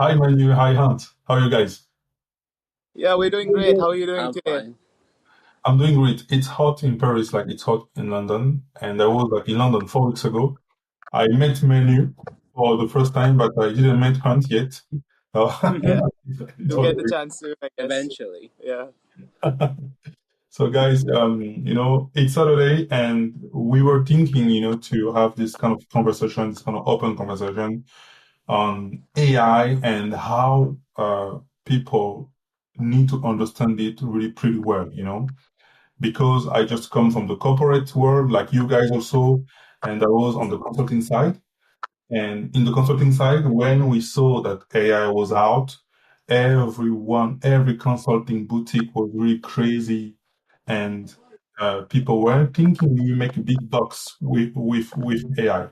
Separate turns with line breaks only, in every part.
Hi Manu, hi Hunt. How are you guys?
Yeah, we're doing great. How are you doing
I'm
today?
fine.
I'm doing great. It's hot in Paris, like it's hot in London, and I was like in London 4 weeks ago. I met Manu for the first time, but I didn't meet Hunt yet. So
Yeah,
it's
you'll
all
get the
great.
chance soon, I guess.
Eventually.
Yeah.
So guys, it's Saturday, and we were thinking, to have this kind of conversation, this kind of open conversation on AI and how people need to understand it really pretty well. Because I just come from the corporate world, like you guys also, and I was on the consulting side. And in the consulting side, when we saw that AI was out, every consulting boutique was really crazy, and people were thinking we make big bucks with AI.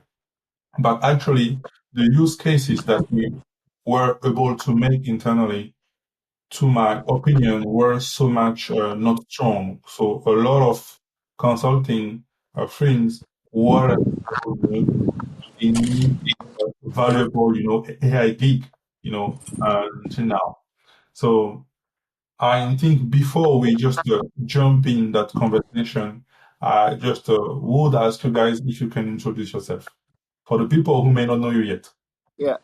But actually, the use cases that we were able to make internally, to my opinion, were so much not strong. So a lot of consulting firms were in valuable, AI gig, until now. So I think before we just jump in that conversation, I just would ask you guys if you can introduce yourself for the people who may not know you yet.
Yeah.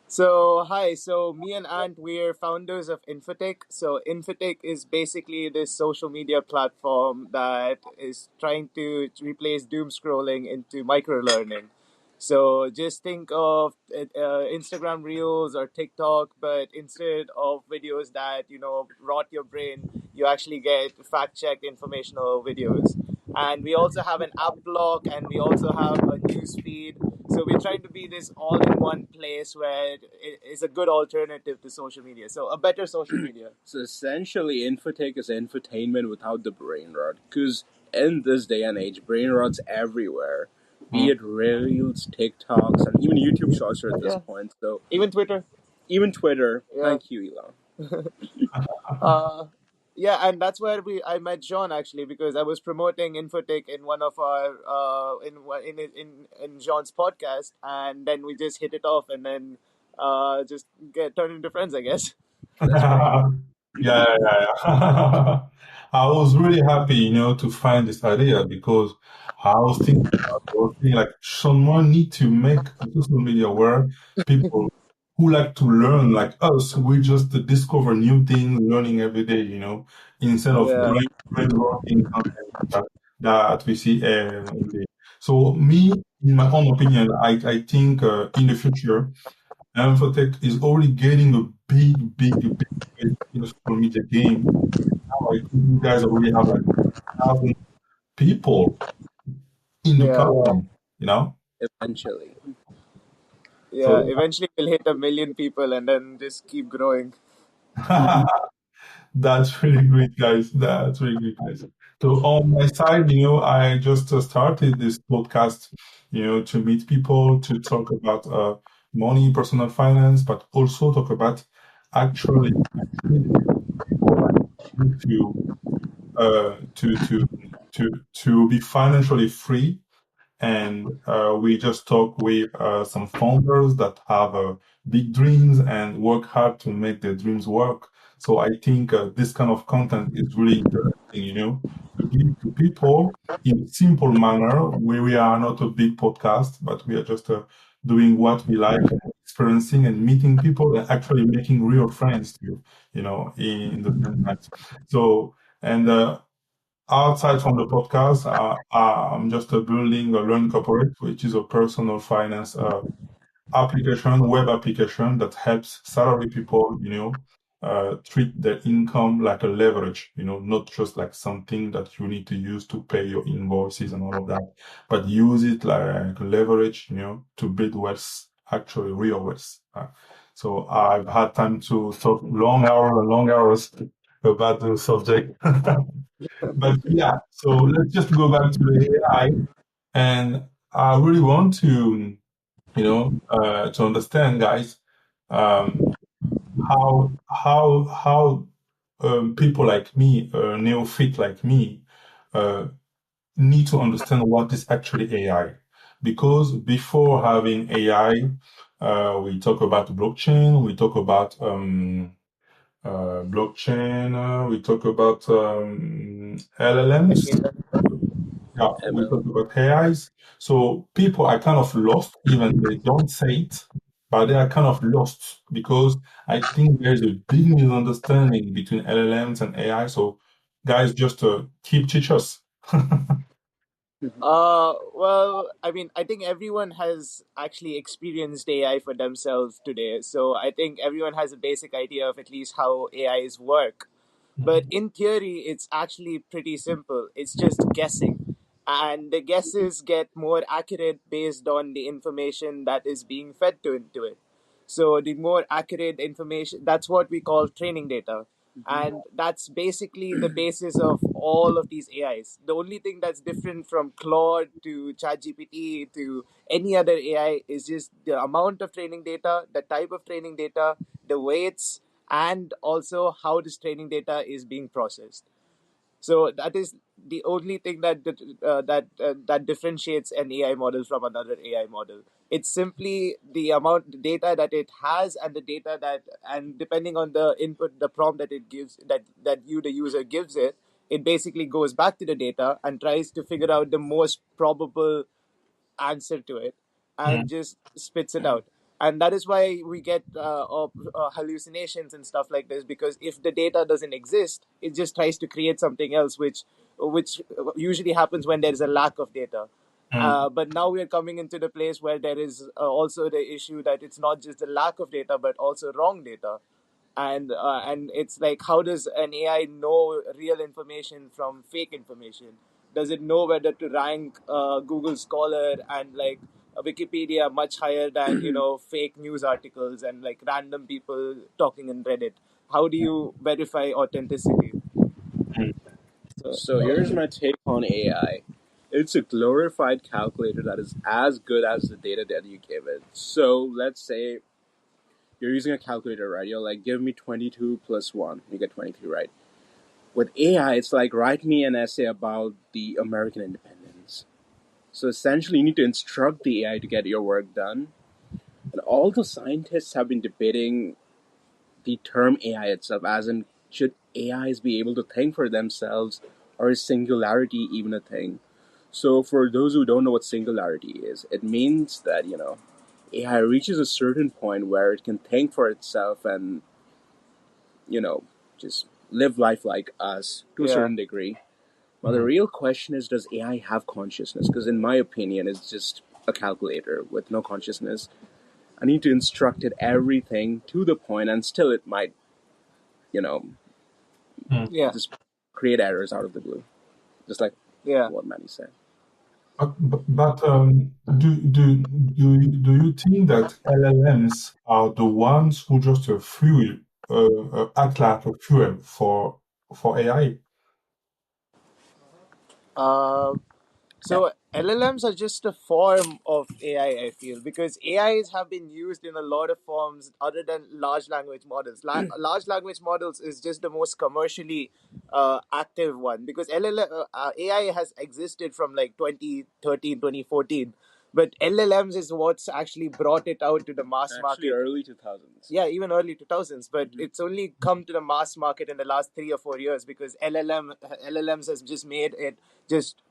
So, hi. So, me and Ant, we're founders of Infotech. So, Infotech is basically this social media platform that is trying to replace doom scrolling into micro learning. So, just think of Instagram Reels or TikTok, but instead of videos that, rot your brain, you actually get fact checked informational videos. And we also have an app block and we also have a news feed, so we're trying to be this all in one place where it is a good alternative to social media. So a better social media.
So essentially, infotech is infotainment without the brain rot. Because in this day and age, brain rot's everywhere. Be
Mm.
it Reels, TikToks, and even YouTube Shorts are at this
Yeah.
point. So
Even Twitter.
even Twitter.
Yeah.
Thank you, Elon.
Uh, yeah, and that's where I met John actually, because I was promoting Infotech in one of our in John's podcast, and then we just hit it off, and then just get turned into friends, I guess.
That's right.
Yeah, yeah, yeah. I was really happy, to find this idea because I was thinking like someone need to make a social media where people who like to learn like us, we just discover new things, learning every day, instead of
Yeah.
brain rotting content that we see every day. So me, in my own opinion, I think in the future, Infotech is already getting a big, big, big weight in the social media game. Now I think you guys already have like 1,000 people in the
Yeah.
platform, you know?
Eventually.
Yeah.
So
Eventually, we'll hit 1 million people, and then just keep growing.
that's really great, guys. That's really great, guys. So on my side, I just started this podcast, to meet people, to talk about money, personal finance, but also talk about actually people like to uh, to to to be financially free. And we just talk with some founders that have big dreams and work hard to make their dreams work. So I think this kind of content is really interesting, to give to people in a simple manner, where we are not a big podcast, but we are just doing what we like, experiencing and meeting people and actually making real friends too, in the same time. So, and outside from the podcast, I'm just building a Learn Corporate, which is a personal finance application, web application that helps salary people, treat their income like a leverage, not just like something that you need to use to pay your invoices and all of that, but use it like leverage, to build wealth, actually real wealth. So I've had time to talk long hours about the subject. But yeah, so let's just go back to the AI, and I really want to understand, guys, um, how people like me, neophyte like me, uh, need to understand what is actually AI. Because before having AI, We talk about blockchain. We talk about blockchain. We talk about LLMs.
Machine learning.
Yeah, we
ML.
talk about AIs. So people are kind of lost, even they don't say it, but they are kind of lost because I think there's a big misunderstanding between LLMs and AI. So guys, just keep teach us.
Well, I mean, I think everyone has actually experienced AI for themselves today. So I think everyone has a basic idea of at least how AIs work. But in theory, it's actually pretty simple. It's just guessing. And the guesses get more accurate based on the information that is being fed to into it. So the more accurate information, that's what we call training data. And that's basically the basis of all of these AIs. The only thing that's different from Claude to ChatGPT to any other AI is just the amount of training data, the type of training data, the weights, and also how this training data is being processed. So that is the only thing that differentiates an AI model from another AI model. It's simply the amount the data that it has and the data that, and depending on the input, the prompt that it gives, that you the user gives it, it basically goes back to the data and tries to figure out the most probable answer to it and
Mm,
just spits it out. And that is why we get hallucinations and stuff like this, because if the data doesn't exist, it just tries to create something else, which usually happens when there is a lack of data.
mm,
But now we are coming into the place where there is also the issue that it's not just the lack of data but also wrong data. And it's like, how does an AI know real information from fake information? Does it know whether to rank Google Scholar and like Wikipedia much higher than fake news articles and like random people talking in Reddit? How do you verify authenticity?
mm,
So
So here's my take on AI. It's a glorified calculator that is as good as the data that you give it. So let's say you're using a calculator, right? You're like, give me 22 plus 1. You get 23, right? With AI, it's like, write me an essay about the American independence. So essentially, you need to instruct the AI to get your work done. And all the scientists have been debating the term AI itself, as in, should AIs be able to think for themselves, or is singularity even a thing? So, for those who don't know what singularity is, it means that, AI reaches a certain point where it can think for itself and, you know, just live life like us to a
yeah,
certain degree. Well, the
mm,
real question is, does AI have consciousness? Because, in my opinion, it's just a calculator with no consciousness. I need to instruct it everything to the point, and still it might, you know,
mm.
yeah,
just create errors out of the blue, just like
yeah.
what Manny said.
But do you think that LLMs are the ones who just fuel act like a fuel for AI?
Uh, So LLMs are just a form of AI, I feel, because AIs have been used in a lot of forms other than large language models. Large language models is just the most commercially active one, because AI has existed from like 2013, 2014, but LLMs is what's actually brought it out to the mass
Actually,
market.
early 2000s.
Yeah, even early 2000s, but it's only come to the mass market in the last 3 or 4 years, because LLMs has just made it just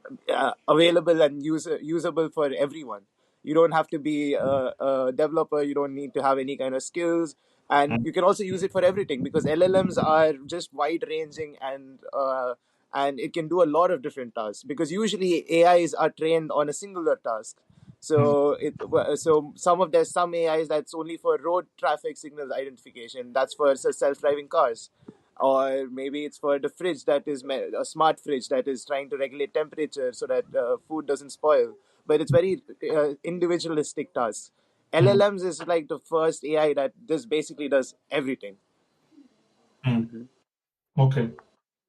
available and usable for everyone. You don't have to be a developer, you don't need to have any kind of skills, and
Mm,
you can also use it for everything, because LLMs are just wide ranging, and it can do a lot of different tasks, because usually AIs are trained on a singular task.
mm,
So some of there's some AIs that's only for road traffic signals identification. That's for self-driving cars, or maybe it's for the fridge that is a smart fridge that is trying to regulate temperature so that food doesn't spoil. But it's very individualistic tasks.
mm,
LLMs is like the first AI that just basically does everything.
mm.
Mm-hmm.
Okay.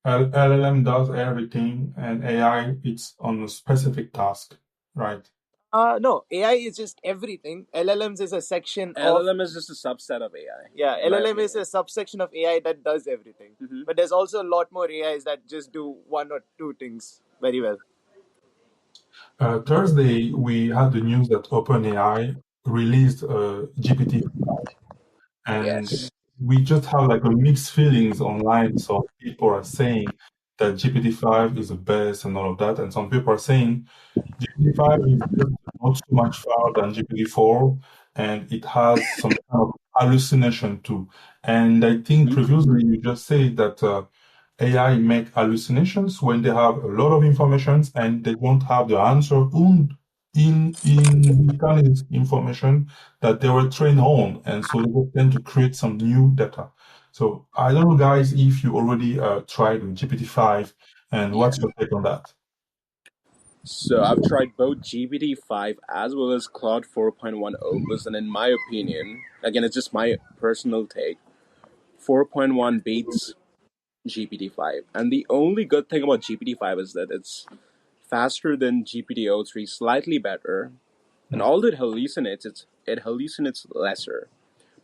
LLM does everything, and AI it's on a specific task, right?
No, AI is just everything. LLMs is a section of
LLM is just a subset of AI,
Yeah,
in my
LLM is
opinion.
a subsection of AI that does everything.
Mm-hmm.
But there's also a lot more AIs that just do one or two things very well.
Thursday we had the news that OpenAI released GPT, and
Yes.
we just have like a mixed feelings online. Some people are saying that GPT-5 is the best and all of that, and some people are saying GPT-5 is just not so much far than GPT-4, and it has some kind of hallucination too. And I think
Mhm.
previously you just said that AI make hallucinations when they have a lot of information and they won't have the answer in this kind of information that they were trained on, and so they will tend to create some new data. So I don't know, guys, if you already tried GPT-5, and
Yeah.
what's your take on that?
So I've tried both GPT-5 as well as Claude 4.1 Opus, and in my opinion, again, it's just my personal take, 4.1 beats GPT-5. And the only good thing about GPT-5 is that it's faster than GPT-03, slightly better, and although it hallucinates lesser.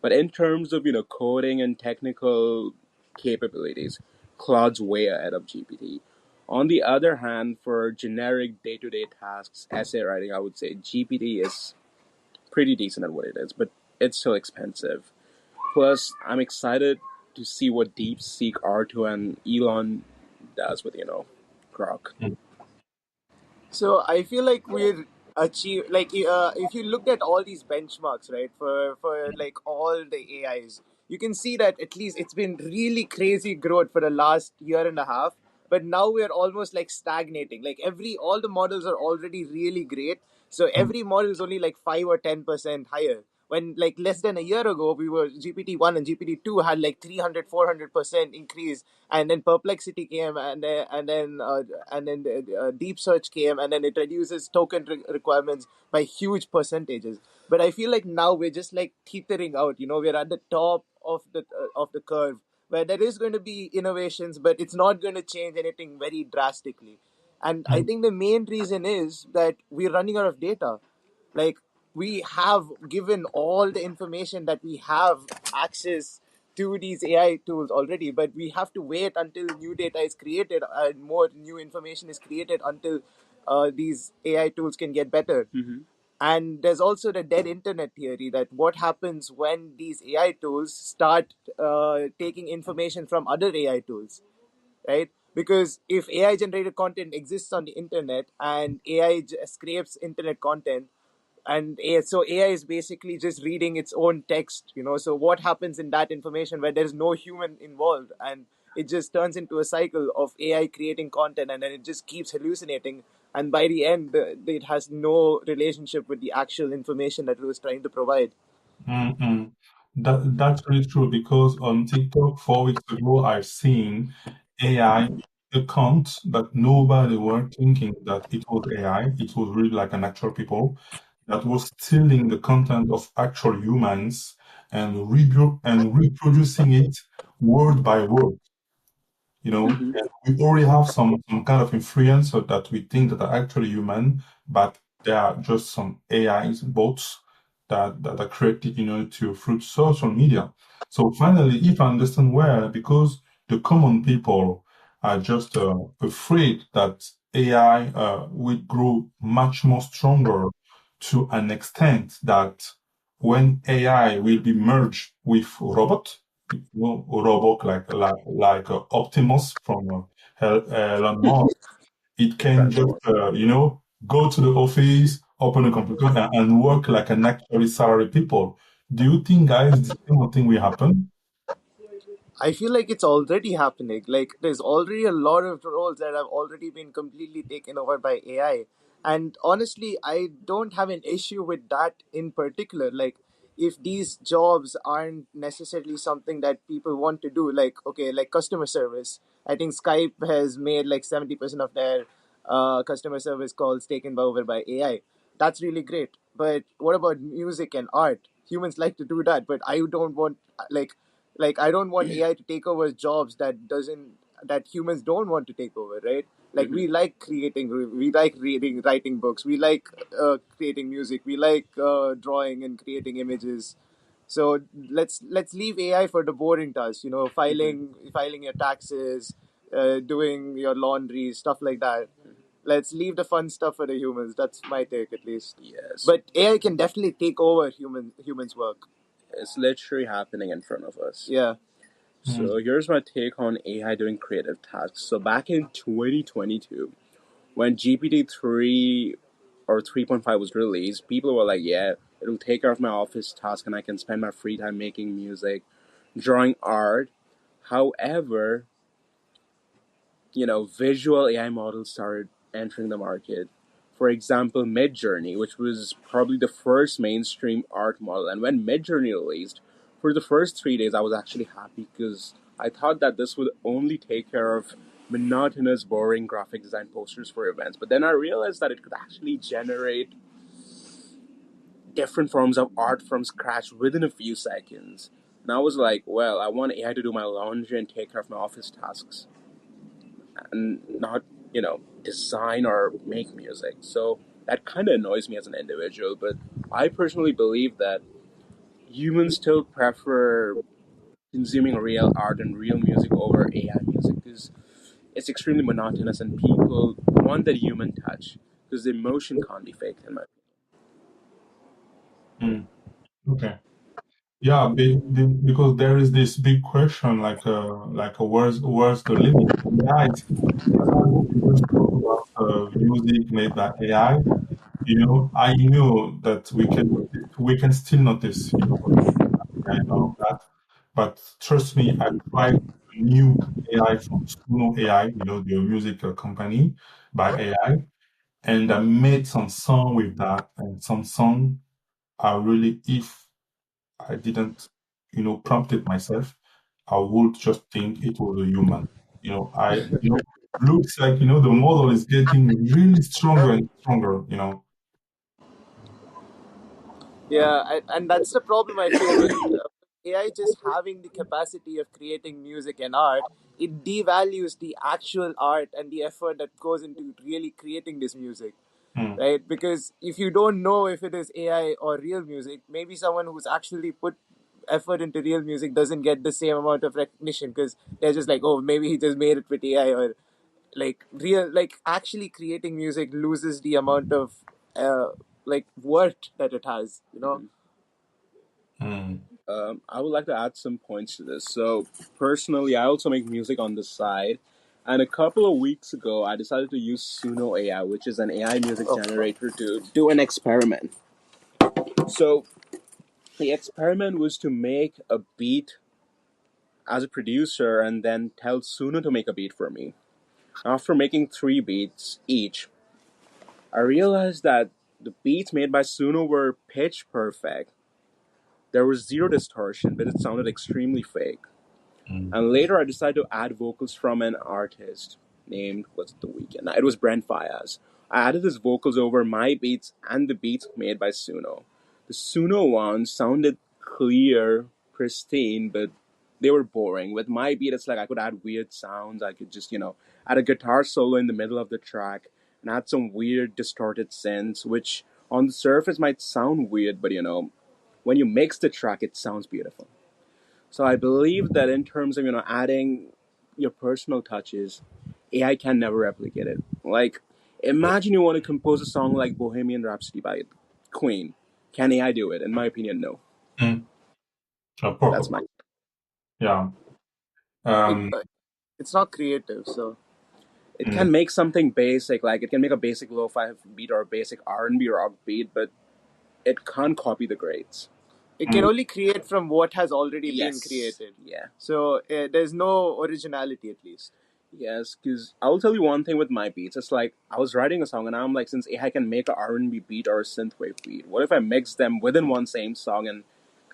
But in terms of coding and technical capabilities, Claude's way ahead of GPT. On the other hand, for generic day-to-day tasks, essay writing, I would say GPT is pretty decent at what it is, but it's still expensive. Plus, I'm excited to see what DeepSeek R2 and Elon does with Grok.
So I feel like we're achieve like if you looked at all these benchmarks, right, for like all the AIs, you can see that at least it's been really crazy growth for the last year and a half. But now we're almost like stagnating. Like every all the models are already really great. So
Mm,
every model is only like 5 or 10% higher. When like less than a year ago, we were GPT-1 and GPT-2 had like 300, 400% increase, and then Perplexity came, and then Deep Search came, and then it reduces token requirements by huge percentages. But I feel like now we're just like teetering out. We're at the top of the curve where there is going to be innovations, but it's not going to change anything very drastically. And I
mm,
think the main reason is that we're running out of data. Like, we have given all the information that we have access to these AI tools already, but we have to wait until new data is created and more new information is created until these AI tools can get better.
Mm-hmm.
And there's also the dead internet theory, that what happens when these AI tools start taking information from other AI tools, right? Because if AI generated content exists on the internet and AI scrapes internet content, and so AI is basically just reading its own text. So what happens in that information where there's no human involved, and it just turns into a cycle of AI creating content, and then it just keeps hallucinating, and by the end, it has no relationship with the actual information that it was trying to provide.
mm. That's really true because on TikTok 4 weeks ago, I've seen AI account that nobody were thinking that it was AI. It was really like an actual people that was stealing the content of actual humans and reproducing it word by word.
Mm-hmm.
And we already have some kind of influencer that we think that are actually human, but they are just some AIs bots that are created, to through social media. So finally, if I understand well, because the common people are just afraid that AI will grow much more stronger to an extent that when AI will be merged with robot, robot like Optimus from Elon Musk, it can just
Transform.
go to the office, open a computer, and work like an actually salary people. Do you think, guys, the same thing will happen?
I feel like it's already happening. Like, there's already a lot of roles that have already been completely taken over by AI. And honestly, I don't have an issue with that in particular. Like, if these jobs aren't necessarily something that people want to do, like, okay, like customer service, I think Skype has made like 70% of their customer service calls taken over by AI. That's really great. But what about music and art? Humans like to do that, but I don't want, like I don't want AI to take over jobs that humans don't want to take over, right? Like,
Mm-hmm.
we like creating, we like reading, writing books, we like creating music, we like drawing and creating images. So let's leave AI for the boring tasks,
Mm-hmm.
filing your taxes, doing your laundry, stuff like that. Let's leave the fun stuff for the humans. That's my take, at least.
Yes,
But AI can definitely take over humans' work.
it's literally happening in front of us.
Yeah.
So here's my take on AI doing creative tasks. So back in 2022, when GPT-3 or 3.5 was released, people were like, yeah, it'll take care of my office task and I can spend my free time making music, drawing art. However, visual AI models started entering the market. For example, Midjourney, which was probably the first mainstream art model. And when Midjourney released, for the first 3 days, I was actually happy because I thought that this would only take care of monotonous, boring graphic design posters for events. But then I realized that it could actually generate different forms of art from scratch within a few seconds. And I was like, well, I want AI to do my laundry and take care of my office tasks and not, design or make music. So that kind of annoys me as an individual. But I personally believe that humans still prefer consuming real art and real music over AI music because it's extremely monotonous and people want that human touch because the emotion can't be faked in my
Mm. Okay. Yeah, because there is this big question, where's the limit? Yeah, it's hard to just talk about music made by AI. I knew that we can still notice, AI and all of that. But trust me, I tried new AI from Suno AI, the music company by AI, and I made some song with that, and some song are really, if I didn't, prompt it myself, I would just think it was a human. Looks like, the model is getting really stronger and stronger.
Yeah, and that's the problem I feel with AI just having the capacity of creating music and art. It devalues the actual art and the effort that goes into really creating this music,
Mm,
right? Because if you don't know if it is AI or real music, maybe someone who's actually put effort into real music doesn't get the same amount of recognition because they're just like, oh, maybe he just made it with AI, or like actually creating music loses the amount of uh, worth that it has.
opinion.
mm,
I would like to add some points to this. So, personally, I also make music on the side. And a couple of weeks ago, I decided to use Suno AI, which is an AI music
Oh,
generator, to do an experiment. So, the experiment was to make a beat as a producer and then tell Suno to make a beat for me. After making 3 beats each, I realized that the beats made by Suno were pitch perfect. There was zero distortion, but it sounded extremely fake.
mm,
And later I decided to add vocals from an artist named, what's the weekend? It was Brent Fayaz. I added his vocals over my beats and the beats made by Suno. The Suno ones sounded clear, pristine, but they were boring. With my beat, it's like I could add weird sounds. I could just, add a guitar solo in the middle of the track and add some weird distorted synths, which on the surface might sound weird, but when you mix the track, it sounds beautiful. So I believe that in terms of adding your personal touches, AI can never replicate it. Like, imagine you want to compose a song like Bohemian Rhapsody by Queen. Can AI do it? In my opinion, no.
mm.
That's
Perfect.
my.
Yeah.
it
Um,
it's not creative, so
It
mm,
can make something basic, like it can make a basic lo-fi beat or a basic R&B rock beat, but it can't copy the greats.
it can
mm,
only create from what has already been
Yes.
created.
Yeah.
So there's no originality, at least.
Yes, because I'll tell you one thing with my beats. It's like I was writing a song and I'm like, since AI can make a R&B beat or a synthwave beat, what if I mix them within one same song and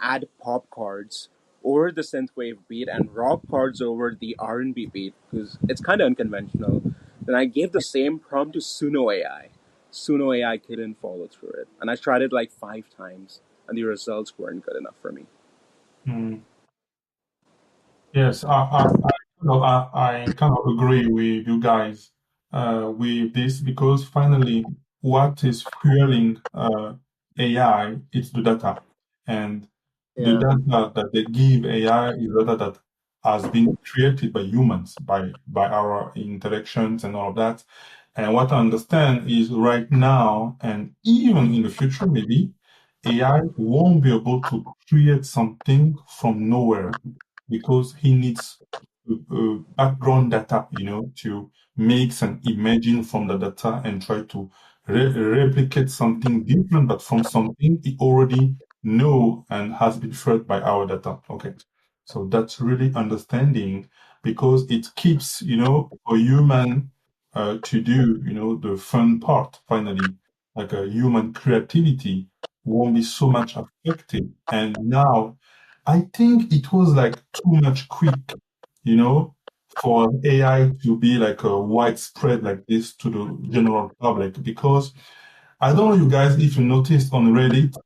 add pop chords over the synthwave beat and rock chords over the R&B beat? Because it's kind of unconventional. Then I gave the same prompt to Suno AI. Suno AI couldn't follow through it, and I tried it like 5 times, and the results weren't good enough for me.
mm. Yes, I kind of agree with you guys with this, because finally, what is fueling AI is the data, and the
Yeah.
data that they give AI is data that has been created by humans, by our interactions and all of that. And what I understand is right now, and even in the future, maybe AI won't be able to create something from nowhere because he needs background data, to make some imaging from the data and try to replicate something different, but from something he already know and has been fed by our data. Okay. So that's really understanding because it keeps, a human to do, the fun part finally, like a human creativity won't be so much affected. And now I think it was like too much quick, you know, for AI to be like a widespread like this to the general public because I don't know you guys if you noticed on Reddit,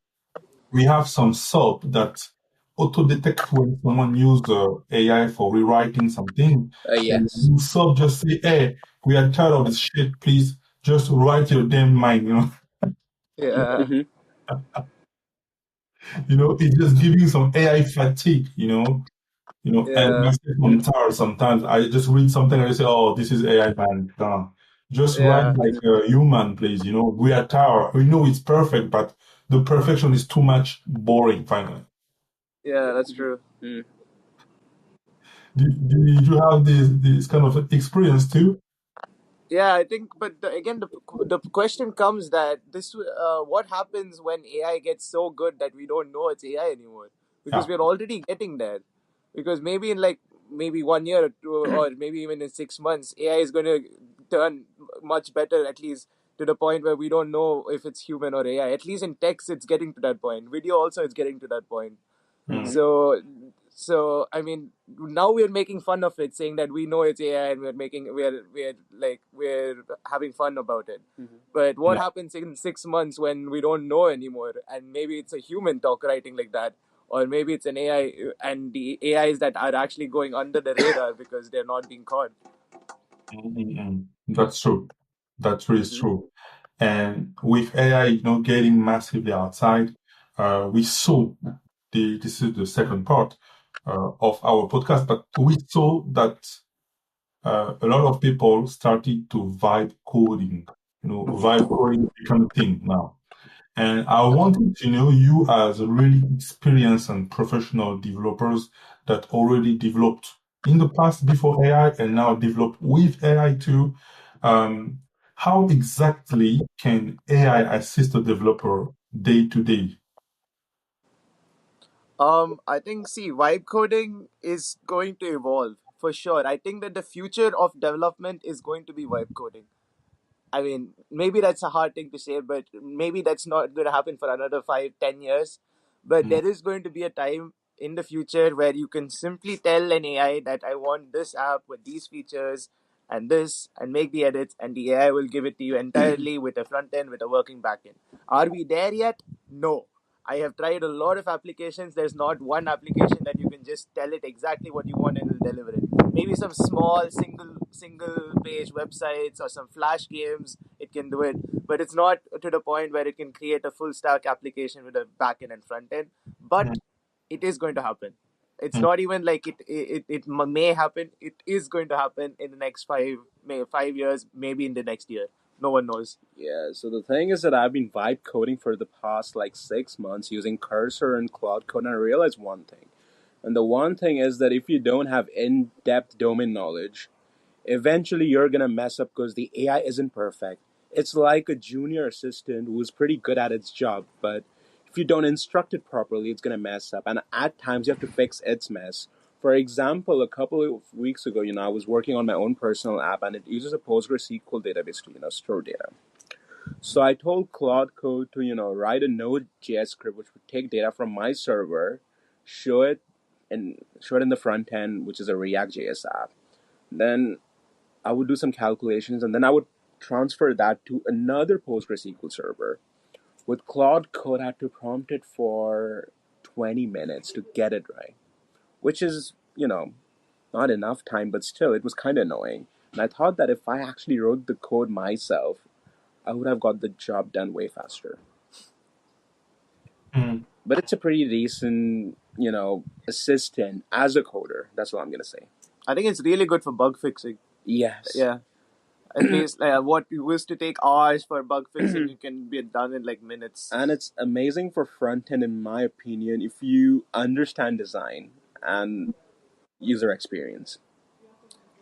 we have some sub that auto detect when someone used AI for rewriting something. And
Yes.
sub just say, hey, we are tired of this shit. Please just write your damn mind.
Yeah.
Hmm.
It's just giving some AI fatigue. And
Yeah.
myself, I'm tired sometimes. I just read something and I say, oh, this is AI, man. Just write
Yeah.
like a human, please. We are tired. We know it's perfect, but the perfection is too much boring, finally.
Yeah. That's true.
Mm.
Did you have this kind of experience too?
Yeah, I think, but again, the question comes that what happens when AI gets so good that we don't know it's AI anymore? Because
Yeah.
we're already getting there. Because maybe in like maybe 1 year or two, or maybe even in 6 months, AI is going to turn much better, at least to the point where we don't know if it's human or AI. At least in text, it's getting to that point. Video also is getting to that point.
Mm.
So I mean, now we're making fun of it, saying that we know it's AI and we're having fun about it.
Hmm.
But what
Yeah.
happens in 6 months when we don't know anymore, and maybe it's a human talk writing like that, or maybe it's an AI, and the AIs that are actually going under the radar because they're not being caught.
Mm. That's true. That really is
Hmm.
true. And with AI, getting massively outside, we saw this is the second part of our podcast, but we saw that a lot of people started to vibe coding. Vibe coding become a thing now. And I wanted to know you as a really experienced and professional developers that already developed in the past before AI and now develop with AI too. Um, how exactly can AI assist a developer day to day?
I think, see, vibe coding is going to evolve for sure. I think that the future of development is going to be vibe coding. I mean, maybe that's a hard thing to say, but maybe that's not going to happen for another 5, 10 years. But
Mm.
there is going to be a time in the future where you can simply tell an AI that I want this app with these features and this, and make the edits, and the AI will give it to you entirely with a front end, with a working back end. Are we there yet? No. I have tried a lot of applications. There's not one application that you can just tell it exactly what you want and it'll deliver it. Maybe some small single page websites or some flash games it can do it, but it's not to the point where it can create a full stack application with a back end and front end. But
Mm.
it is going to happen. It's
Mm.
not even like may happen. It is going to happen in the next 5 years, maybe in the next year. No one knows.
Yeah, so the thing is that I've been vibe coding for the past like 6 months using Cursor and Cloud Code, and I realized one thing. And the one thing is that if you don't have in depth domain knowledge, eventually you're gonna mess up because the AI isn't perfect. It's like a junior assistant who's pretty good at its job, but if you don't instruct it properly, it's gonna mess up. And at times you have to fix its mess. For example, a couple of weeks ago, I was working on my own personal app and it uses a PostgreSQL database to, store data. So I told Claude Code to, write a Node.js script which would take data from my server, show it and show it in the front end, which is a React.js app. Then I would do some calculations and then I would transfer that to another PostgreSQL server. With Claude Code, I had to prompt it for 20 minutes to get it right, which is, not enough time, but still, it was kind of annoying. And I thought that if I actually wrote the code myself, I would have got the job done way faster.
Mm.
But it's a pretty decent, assistant as a coder. That's what I'm going to say.
I think it's really good for bug fixing.
Yes.
Yeah. At least what used to take hours for bug fixing, you can be done in like minutes.
And it's amazing for front end, in my opinion, if you understand design and user experience.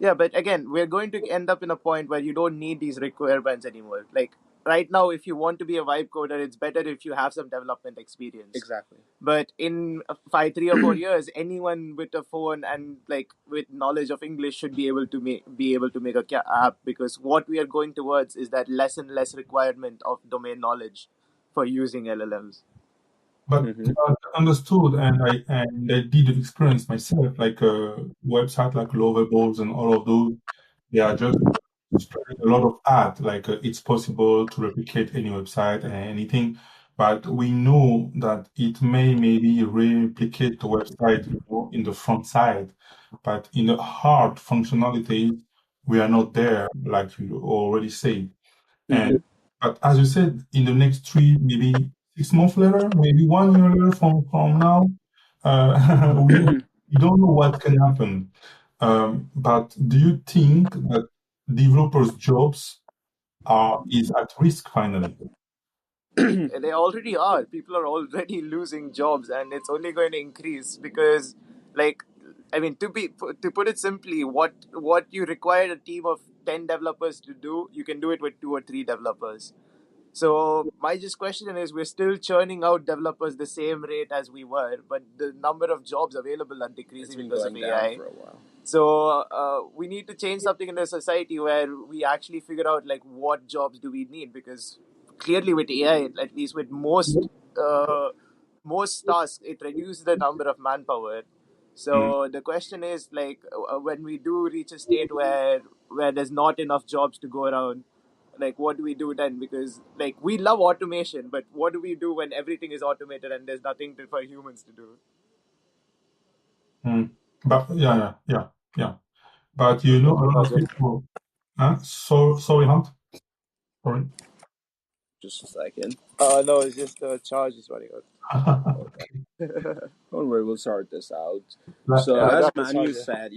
Yeah, but again, we're going to end up in a point where you don't need these requirements anymore. Like right now, if you want to be a vibe coder, it's better if you have some development experience.
Exactly.
But in 3 or 4 years, anyone with a phone and like with knowledge of English should be able to make a app, because what we are going towards is that less and less requirement of domain knowledge for using LLMs.
But
Mm-hmm.
I understood, and I did experience myself, like a website like Lovables and all of those. They are just spreading a lot of ad, like it's possible to replicate any website and anything. But we know that it may maybe replicate the website, in the front side, but in the hard functionality, we are not there, like you already said.
Mm-hmm.
And but as you said, in the next three, maybe 6 months later, maybe 1 year later from now, we don't know what can happen. But do you think that developers' jobs are is at risk finally?
They already are. People are already losing jobs, and it's only going to increase because, like, I mean, to put it simply, what you require a team of 10 developers to do, you can do it with 2 or 3 developers. So my just question is, we're still churning out developers the same rate as we were, but the number of jobs available are
It's
decreasing
been
because
going
of
down
AI.
for a while.
So we need to change something in the society where we actually figure out like what jobs do we need, because clearly with AI, at least with most tasks, it reduces the number of manpower.
Mm,
So the question is like when we do reach a state where there's not enough jobs to go around, like what do we do then? Because like we love automation, but what do we do when everything is automated and there's nothing for humans to do?
mm. But yeah. But
Okay,
a
no
lot of
problem.
people. So sorry, Hunt. Sorry.
Just a second.
No, it's just the charge is running out.
Okay.
Don't worry, we'll sort this out.
That,
So,
Yeah, I
as
got the
Manu
charger.
said,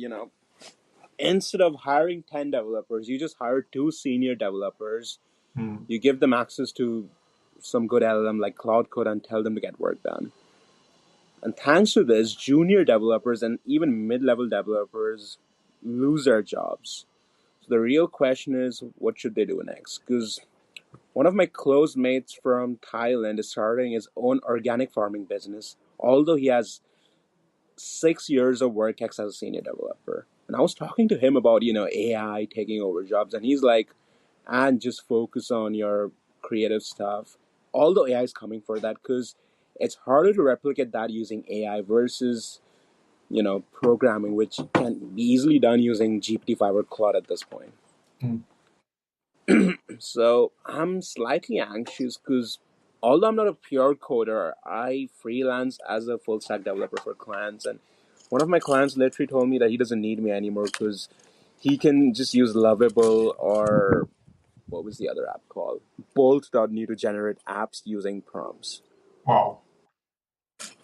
instead of hiring 10 developers, you just hire 2 senior developers.
mm,
You give them access to some good LLM like Cloud Code and tell them to get work done. And thanks to this, junior developers and even mid level developers lose their jobs. So, the real question is, what should they do next? Because one of my close mates from Thailand is starting his own organic farming business, although he has 6 years of work ex as a senior developer. And I was talking to him about, AI taking over jobs, and he's like, and just focus on your creative stuff. Although AI is coming for that, because it's harder to replicate that using AI versus, programming, which can be easily done using GPT-5 or Claude at this point.
mm.
So I'm slightly anxious because although I'm not a pure coder, I freelance as a full stack developer for clients. And one of my clients literally told me that he doesn't need me anymore because he can just use Lovable or what was the other app called? Bolt.new to generate apps using prompts.
Wow.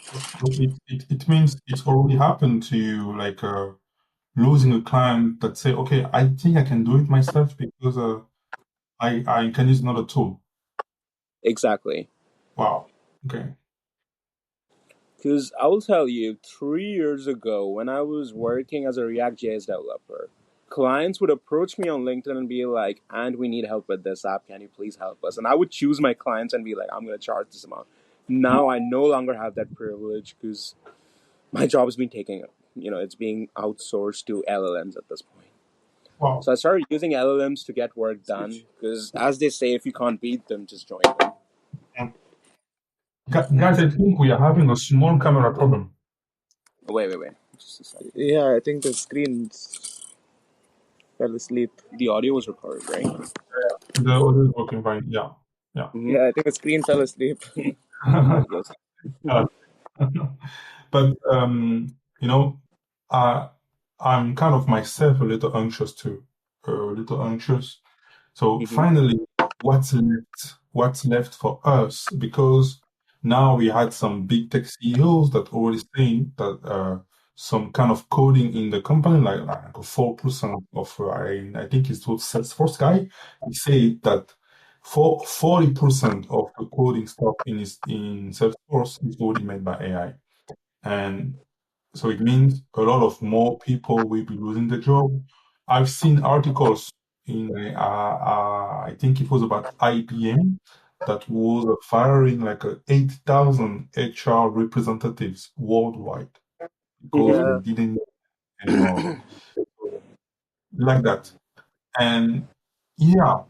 So it means it's already happened to you, like losing a client that say, okay, I think I can do it myself because I can use another tool.
Exactly.
Wow. Okay.
Because I will tell you, 3 years ago, when I was working as a React.js developer, clients would approach me on LinkedIn and be like, and we need help with this app. Can you please help us? And I would choose my clients and be like, I'm going to charge this amount. Now I no longer have that privilege because my job has been taken, it's being outsourced to LLMs at this point.
Wow.
So I started using LLMs to get work done because, as they say, if you can't beat them, just join them.
Mm. Guys, I think we are having a small camera problem.
Wait. Just a second.
Yeah, I think the screen fell asleep.
The audio was recorded, right?
The audio is working fine. Yeah. Yeah.
Mm-hmm.
Yeah, I think the screen fell asleep.
There it goes.
Uh, but you know, I I'm kind of myself a little anxious too, a little anxious. So
Mm-hmm.
finally, what's left? What's left for us? Because now we had some big tech CEOs that already saying that some kind of coding in the company, like 4% of, I think it's what Salesforce guy, he said that 40% of the coding stuff in Salesforce is already made by AI. And so it means a lot of more people will be losing the job. I've seen articles in, I think it was about IBM that was firing like 8,000 HR representatives worldwide because
Mm-hmm.
they
Yeah.
didn't need anymore like that. And yeah,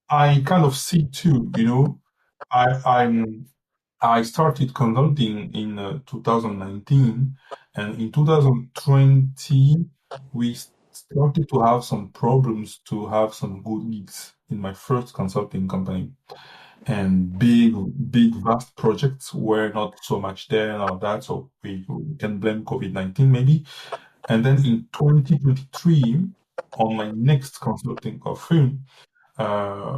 I kind of see too, I'm I started consulting in 2019, and in 2020, we started to have some problems to have some good gigs in my first consulting company. And big, vast projects were not so much there and all that, so we can blame COVID-19 maybe. And then in 2023, on my next consulting firm,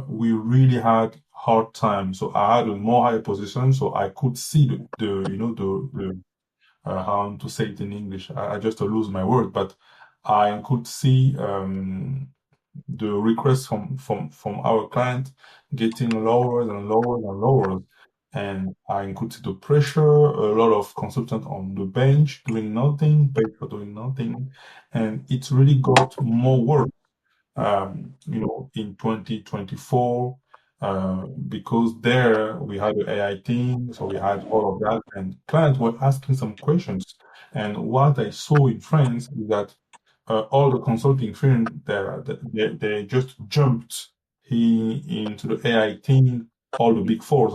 we really had hard time. So I had a more higher position, so I could see how to say it in English. I just lose my word, but I could see the requests from our client getting lower and lower and lower. And I could see the pressure, a lot of consultants on the bench doing nothing, paid for doing nothing. And it really got more work in 2024, because there we had the AI team, so we had all of that, and clients were asking some questions. And what I saw in France is that all the consulting firms there, they just jumped into the AI team, all the big fours,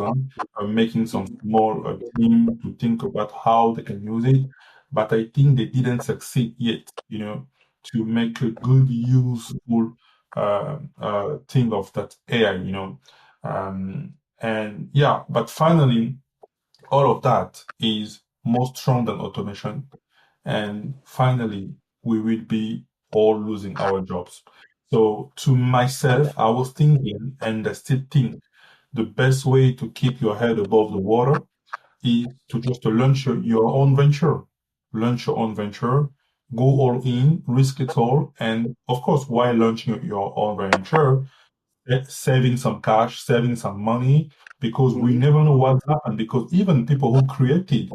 making some small team to think about how they can use it. But I think they didn't succeed yet, to make a good, useful thing of that AI, and yeah, but finally, all of that is more strong than automation. And finally, we will be all losing our jobs. So to myself, I was thinking, and I still think, the best way to keep your head above the water is to just launch your own venture. Launch your own venture, go all in, risk it all, and of course, while launching your own venture, saving some cash, saving some money, because we
Mm-hmm.
never know what happened. Because even people who created,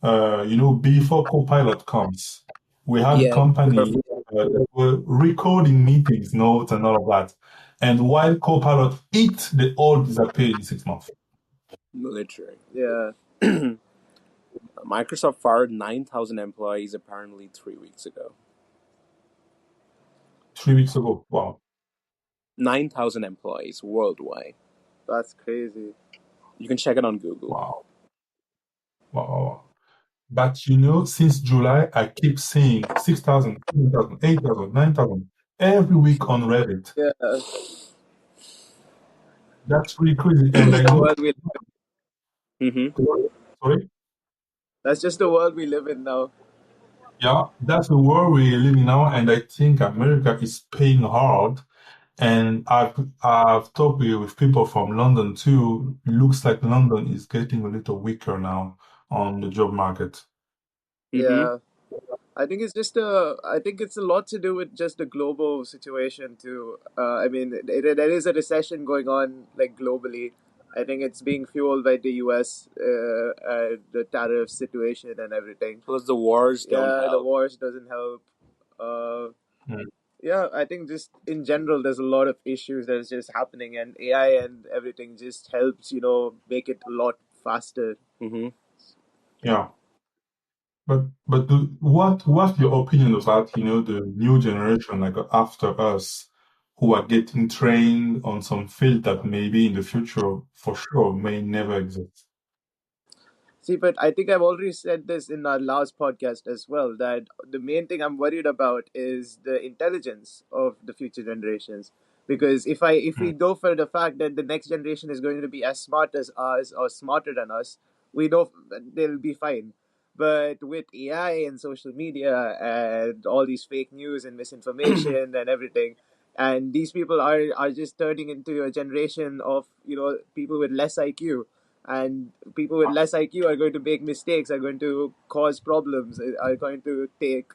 before Copilot comes, we had
Yeah.
companies that were recording meetings, notes, and all of that. And while Copilot hit, they all disappeared in 6 months.
Literally.
Yeah.
Microsoft fired 9,000 employees apparently 3 weeks ago.
3 weeks ago. Wow.
9,000 employees worldwide.
That's crazy.
You can check it on Google.
Wow. Wow. Wow. Wow. But since July, I keep seeing 6,000, 7,000, 8,000, 9,000 every week on Reddit.
Yeah.
That's really crazy. And
Just
I
the
know,
world we.
Mm-hmm.
sorry,
That's just the world we live in now.
yeah, that's the world we're living now. And I think America is paying hard. And I've talked with people from London too. Looks like London is getting a little weaker now on the job market.
Mm-hmm.
Yeah. I think it's a lot to do with just the global situation too. I mean, there is a recession going on like globally. I think it's being fueled by the U.S. The tariff situation and everything.
Plus, the wars don't
Yeah, the
help.
wars doesn't help. Uh,
Mm.
yeah, I think just in general, there's a lot of issues that is just happening, and AI and everything just helps, make it a lot faster.
Mm-hmm.
Yeah. But what's your opinion about the new generation like after us who are getting trained on some field that maybe in the future for sure may never exist?
See, but I think I've already said this in our last podcast as well that the main thing I'm worried about is the intelligence of the future generations. Because if
Mm,
we go for the fact that the next generation is going to be as smart as us or smarter than us, we know that they'll be fine. But with AI and social media and all these fake news and misinformation and everything, and these people are just turning into a generation of people with less IQ, and people with less IQ are going to make mistakes, are going to cause problems, are going to take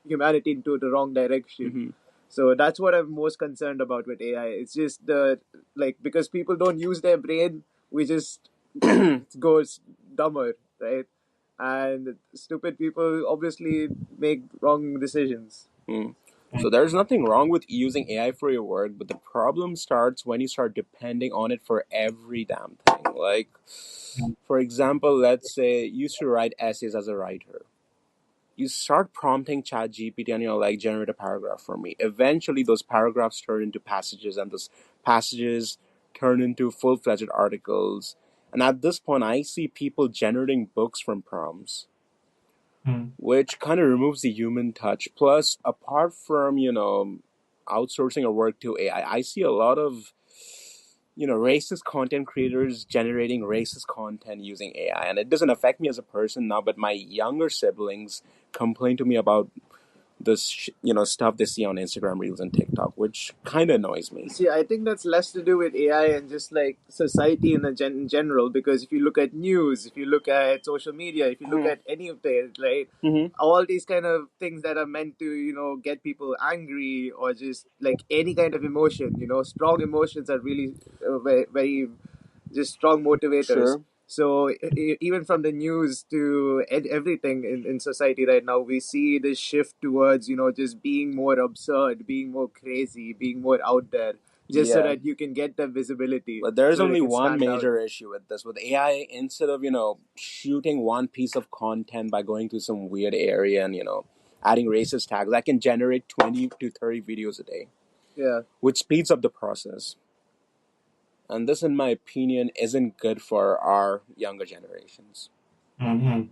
humanity into the wrong direction.
Mm-hmm.
So that's what I'm most concerned about with AI. It's just the because people don't use their brain, we just goes dumber, right? And stupid people obviously make wrong decisions.
Mm. So there's nothing wrong with using AI for your work, but the problem starts when you start depending on it for every damn thing. Like, for example, let's say you used to write essays as a writer. You start prompting ChatGPT and like generate a paragraph for me. Eventually, those paragraphs turn into passages, and those passages turn into full-fledged articles. And at this point, I see people generating books from prompts,
Mm.
which kind of removes the human touch. Plus, apart from outsourcing our work to AI, I see a lot of racist content creators generating racist content using AI, and it doesn't affect me as a person now. But my younger siblings complain to me about this, stuff they see on Instagram Reels and TikTok, which kind of annoys me.
See, I think that's less to do with AI and just like society in general. Because if you look at news, if you look at social media, if you look at any of it, right,
Mm-hmm.
all these kind of things that are meant to get people angry or just like any kind of emotion. Strong emotions are really very, very just strong motivators.
Sure.
So even from the news to everything in society right now, we see this shift towards just being more absurd, being more crazy, being more out there, just so
Yeah.
that you can get the visibility,
But there's
so that you
only
can
one
stand out.
major issue with this. With AI, instead of, shooting one piece of content by going to some weird area and, adding racist tags, I can generate 20 to 30 videos a day,
Yeah.
which speeds up the process. And this, in my opinion, isn't good for our younger generations.
Mhm.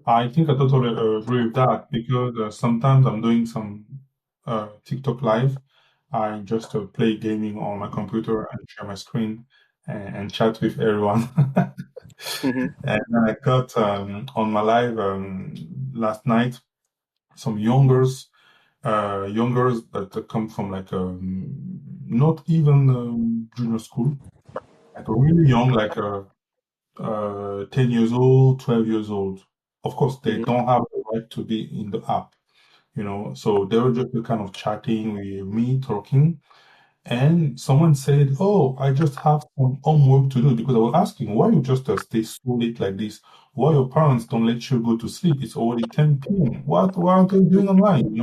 I think I totally agree with that because sometimes I'm doing some TikTok live. I just play gaming on my computer and share my screen and chat with everyone.
Mm-hmm.
And then I got on my live last night some youngers that come from like not even junior school, like really young, like 10 years old, 12 years old. Of course, they
Mm-hmm.
don't have the right to be in the app, so they were just kind of chatting with me, talking. And someone said, "Oh, I just have some homework to do," because I was asking, "Why you just stay so late like this? Why your parents don't let you go to sleep? It's already 10 p.m. What are they doing online?"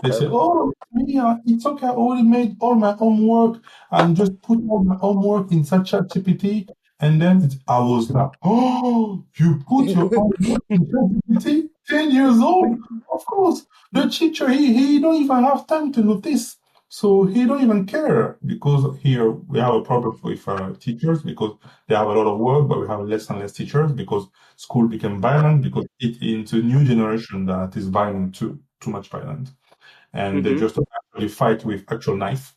They say,
Perfect.
"Oh, me, it's okay. I already made all my homework and just put all my homework inside ChatGPT." And then I was like, "Oh, you put your homework in ChatGPT? 10 years old? Of course. The teacher, he don't even have time to notice." So he don't even care because here we have a problem with teachers because they have a lot of work, but we have less and less teachers because school became violent because it's a new generation that is violent too much violent, and they
Mm-hmm.
just actually fight with actual knife.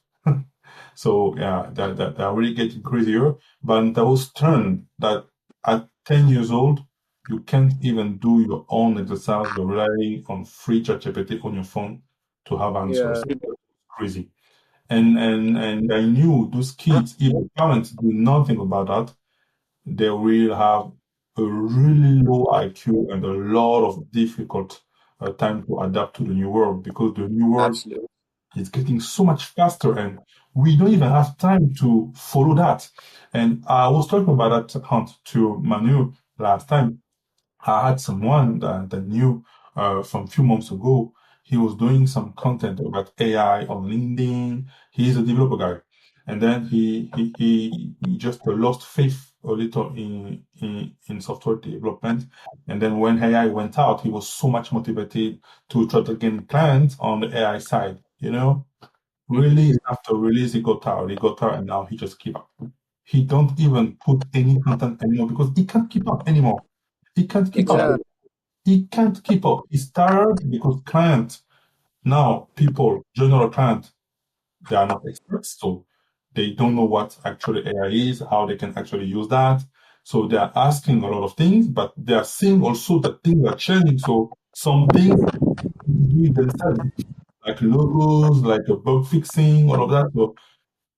So yeah, they're really getting crazier. But that was turned that at 10 years old, you can't even do your own exercise. You're relying on free ChatGPT on your phone to have
Yeah.
answers. Crazy. And I knew those kids, if the parents do nothing about that, they will have a really low IQ and a lot of difficult time to adapt to the new world because the new world
Absolutely.
is getting so much faster and we don't even have time to follow that. And I was talking about that, Hunt, to Manu last time. I had someone that knew from a few months ago. He was doing some content about AI on LinkedIn. He's a developer guy, and then he just lost faith a little in software development. And then when AI went out, he was so much motivated to try to gain clients on the AI side.
Mm-hmm.
Release after release, he got tired. He got tired, and now he just keep up. He don't even put any content anymore because he can't keep up anymore. He can't keep up.
Yeah.
Exactly.
He can't keep up. He's tired because clients now, people, general clients, they are not experts, so they don't know what actually AI is, how they can actually use that. So they are asking a lot of things, but they are seeing also that things are changing. So some things they do it themselves, like logos, like a bug fixing, all of that. So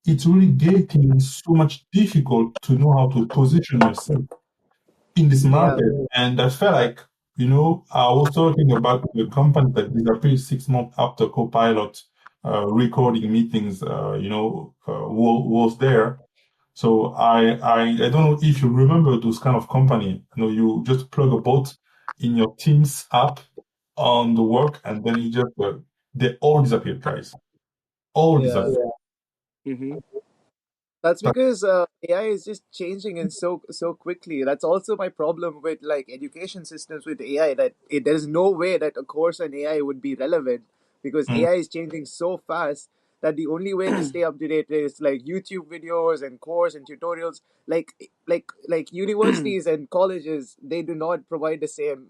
it's really getting so much difficult to know how to position yourself in this
Yeah,
market. And I felt like, I was talking about the company that disappeared 6 months after Copilot recording meetings, was there. So I don't know if you remember those kind of company. You just plug a bot in your Teams app on the work, and then they all disappeared, guys. All
yeah.
disappeared.
Mm-hmm.
That's because AI is just changing and so quickly. That's also my problem with like education systems with AI. That there is no way that a course on AI would be relevant because
Mm,
AI is changing so fast that the only way to stay up to date is like YouTube videos and course and tutorials. Like universities and colleges, they do not provide the same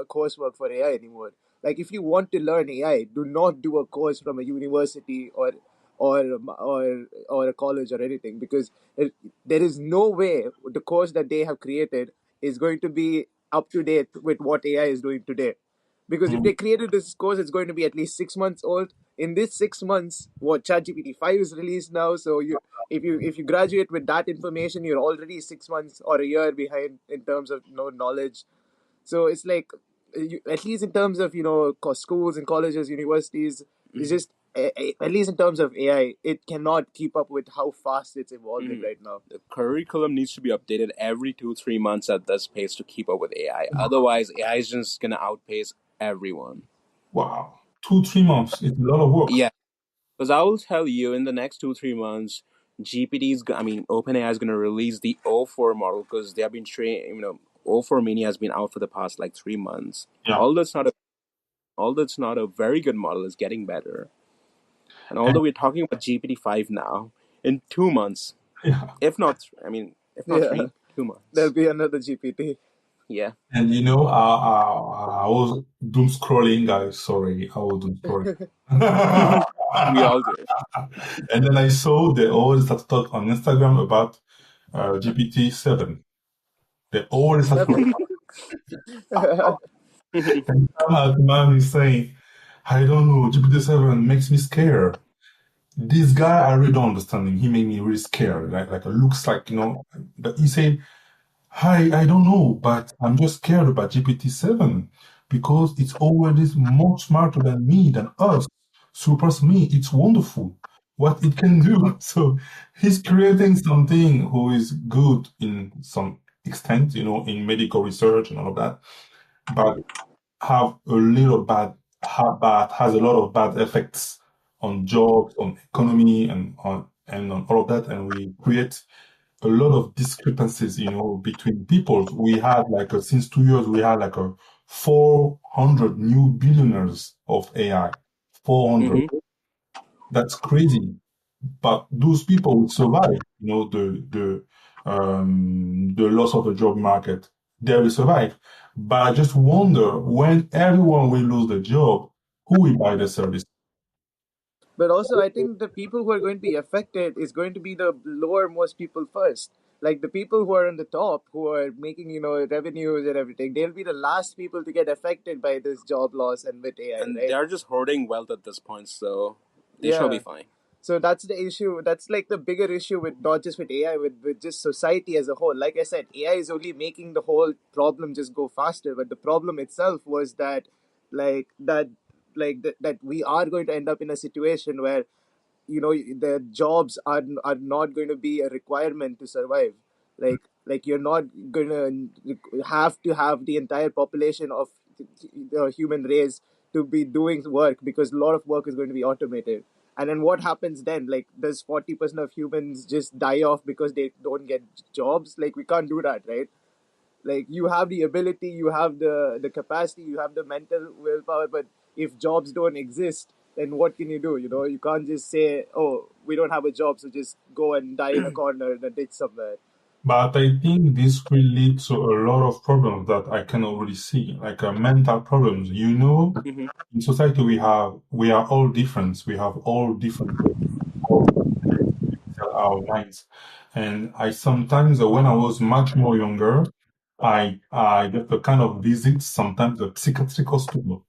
coursework for AI anymore. Like if you want to learn AI, do not do a course from a university or a college or anything because there is no way the course that they have created is going to be up to date with what AI is doing today. Because if
mm,
they created this course, it's going to be at least 6 months old. In this 6 months, what ChatGPT 5 is released now, so if you graduate with that information, you're already 6 months or a year behind in terms of knowledge. So it's like, at least in terms of schools and colleges, universities, it's
Mm-hmm.
just at least in terms of AI, it cannot keep up with how fast it's evolving
Mm-hmm.
right now.
The curriculum needs to be updated every 2 3 months at this pace to keep up with AI. Otherwise, AI is just gonna outpace everyone.
wow. 2, 3 months. It's a lot of work.
Yeah, because I will tell you, in the next 2 3 months, OpenAI is gonna release the O4 model because they have been trained. O4 Mini has been out for the past like 3 months.
Yeah.
Although it's not a very good model, is getting better. And although we're talking about GPT-5 now, in 2 months,
Yeah.
if not
Yeah,
three, two
there'll
months.
be another GPT.
Yeah,
And I was doom scrolling, guys. Sorry, I was doom scrolling.
we all do.
And then I saw they all started talk on Instagram about GPT-7. They all started talking. And somehow the man is saying, I don't know, GPT-7 makes me scared. This guy, I really don't understand him. He made me really scared. Like it looks like, but he said, I don't know, but I'm just scared about GPT-7 because it's already much smarter than me, than us, surpass me. It's wonderful what it can do. So he's creating something who is good in some extent, in medical research and all of that, but have a little has a lot of bad effects on jobs, on economy, and on all of that, and we create a lot of discrepancies, between people. We had since 2 years, we had like a 400 new billionaires of AI. 400.
Hmm.
That's crazy. But those people will survive, the loss of the job market. They will survive. But I just wonder when everyone will lose the job, who will buy the service?
But also, I think the people who are going to be affected is going to be the lower most people first. Like the people who are on the top, who are making revenues and everything, they'll be the last people to get affected by this job loss and with AI,
And
right?
they're just hoarding wealth at this point, so they shall be
Yeah.
fine.
So that's the issue. That's like the bigger issue with not just with AI, with just society as a whole. Like I said, AI is only making the whole problem just go faster. But the problem itself was like that, that we are going to end up in a situation where the jobs are not going to be a requirement to survive. Like you're not going to have the entire population of the human race to be doing work because a lot of work is going to be automated. And then what happens then? Like, does 40% of humans just die off because they don't get jobs? Like, we can't do that, right? Like, you have the ability, you have the capacity, you have the mental willpower, but if jobs don't exist, then what can you do? You can't just say, oh, we don't have a job, so just go and die in a corner in a ditch somewhere.
But I think this will lead to a lot of problems that I can already see, like mental problems.
Hmm.
In society we are all different. We have all different ways of our minds. And I sometimes, when I was much more younger, I get a kind of visit sometimes a psychiatric hospital.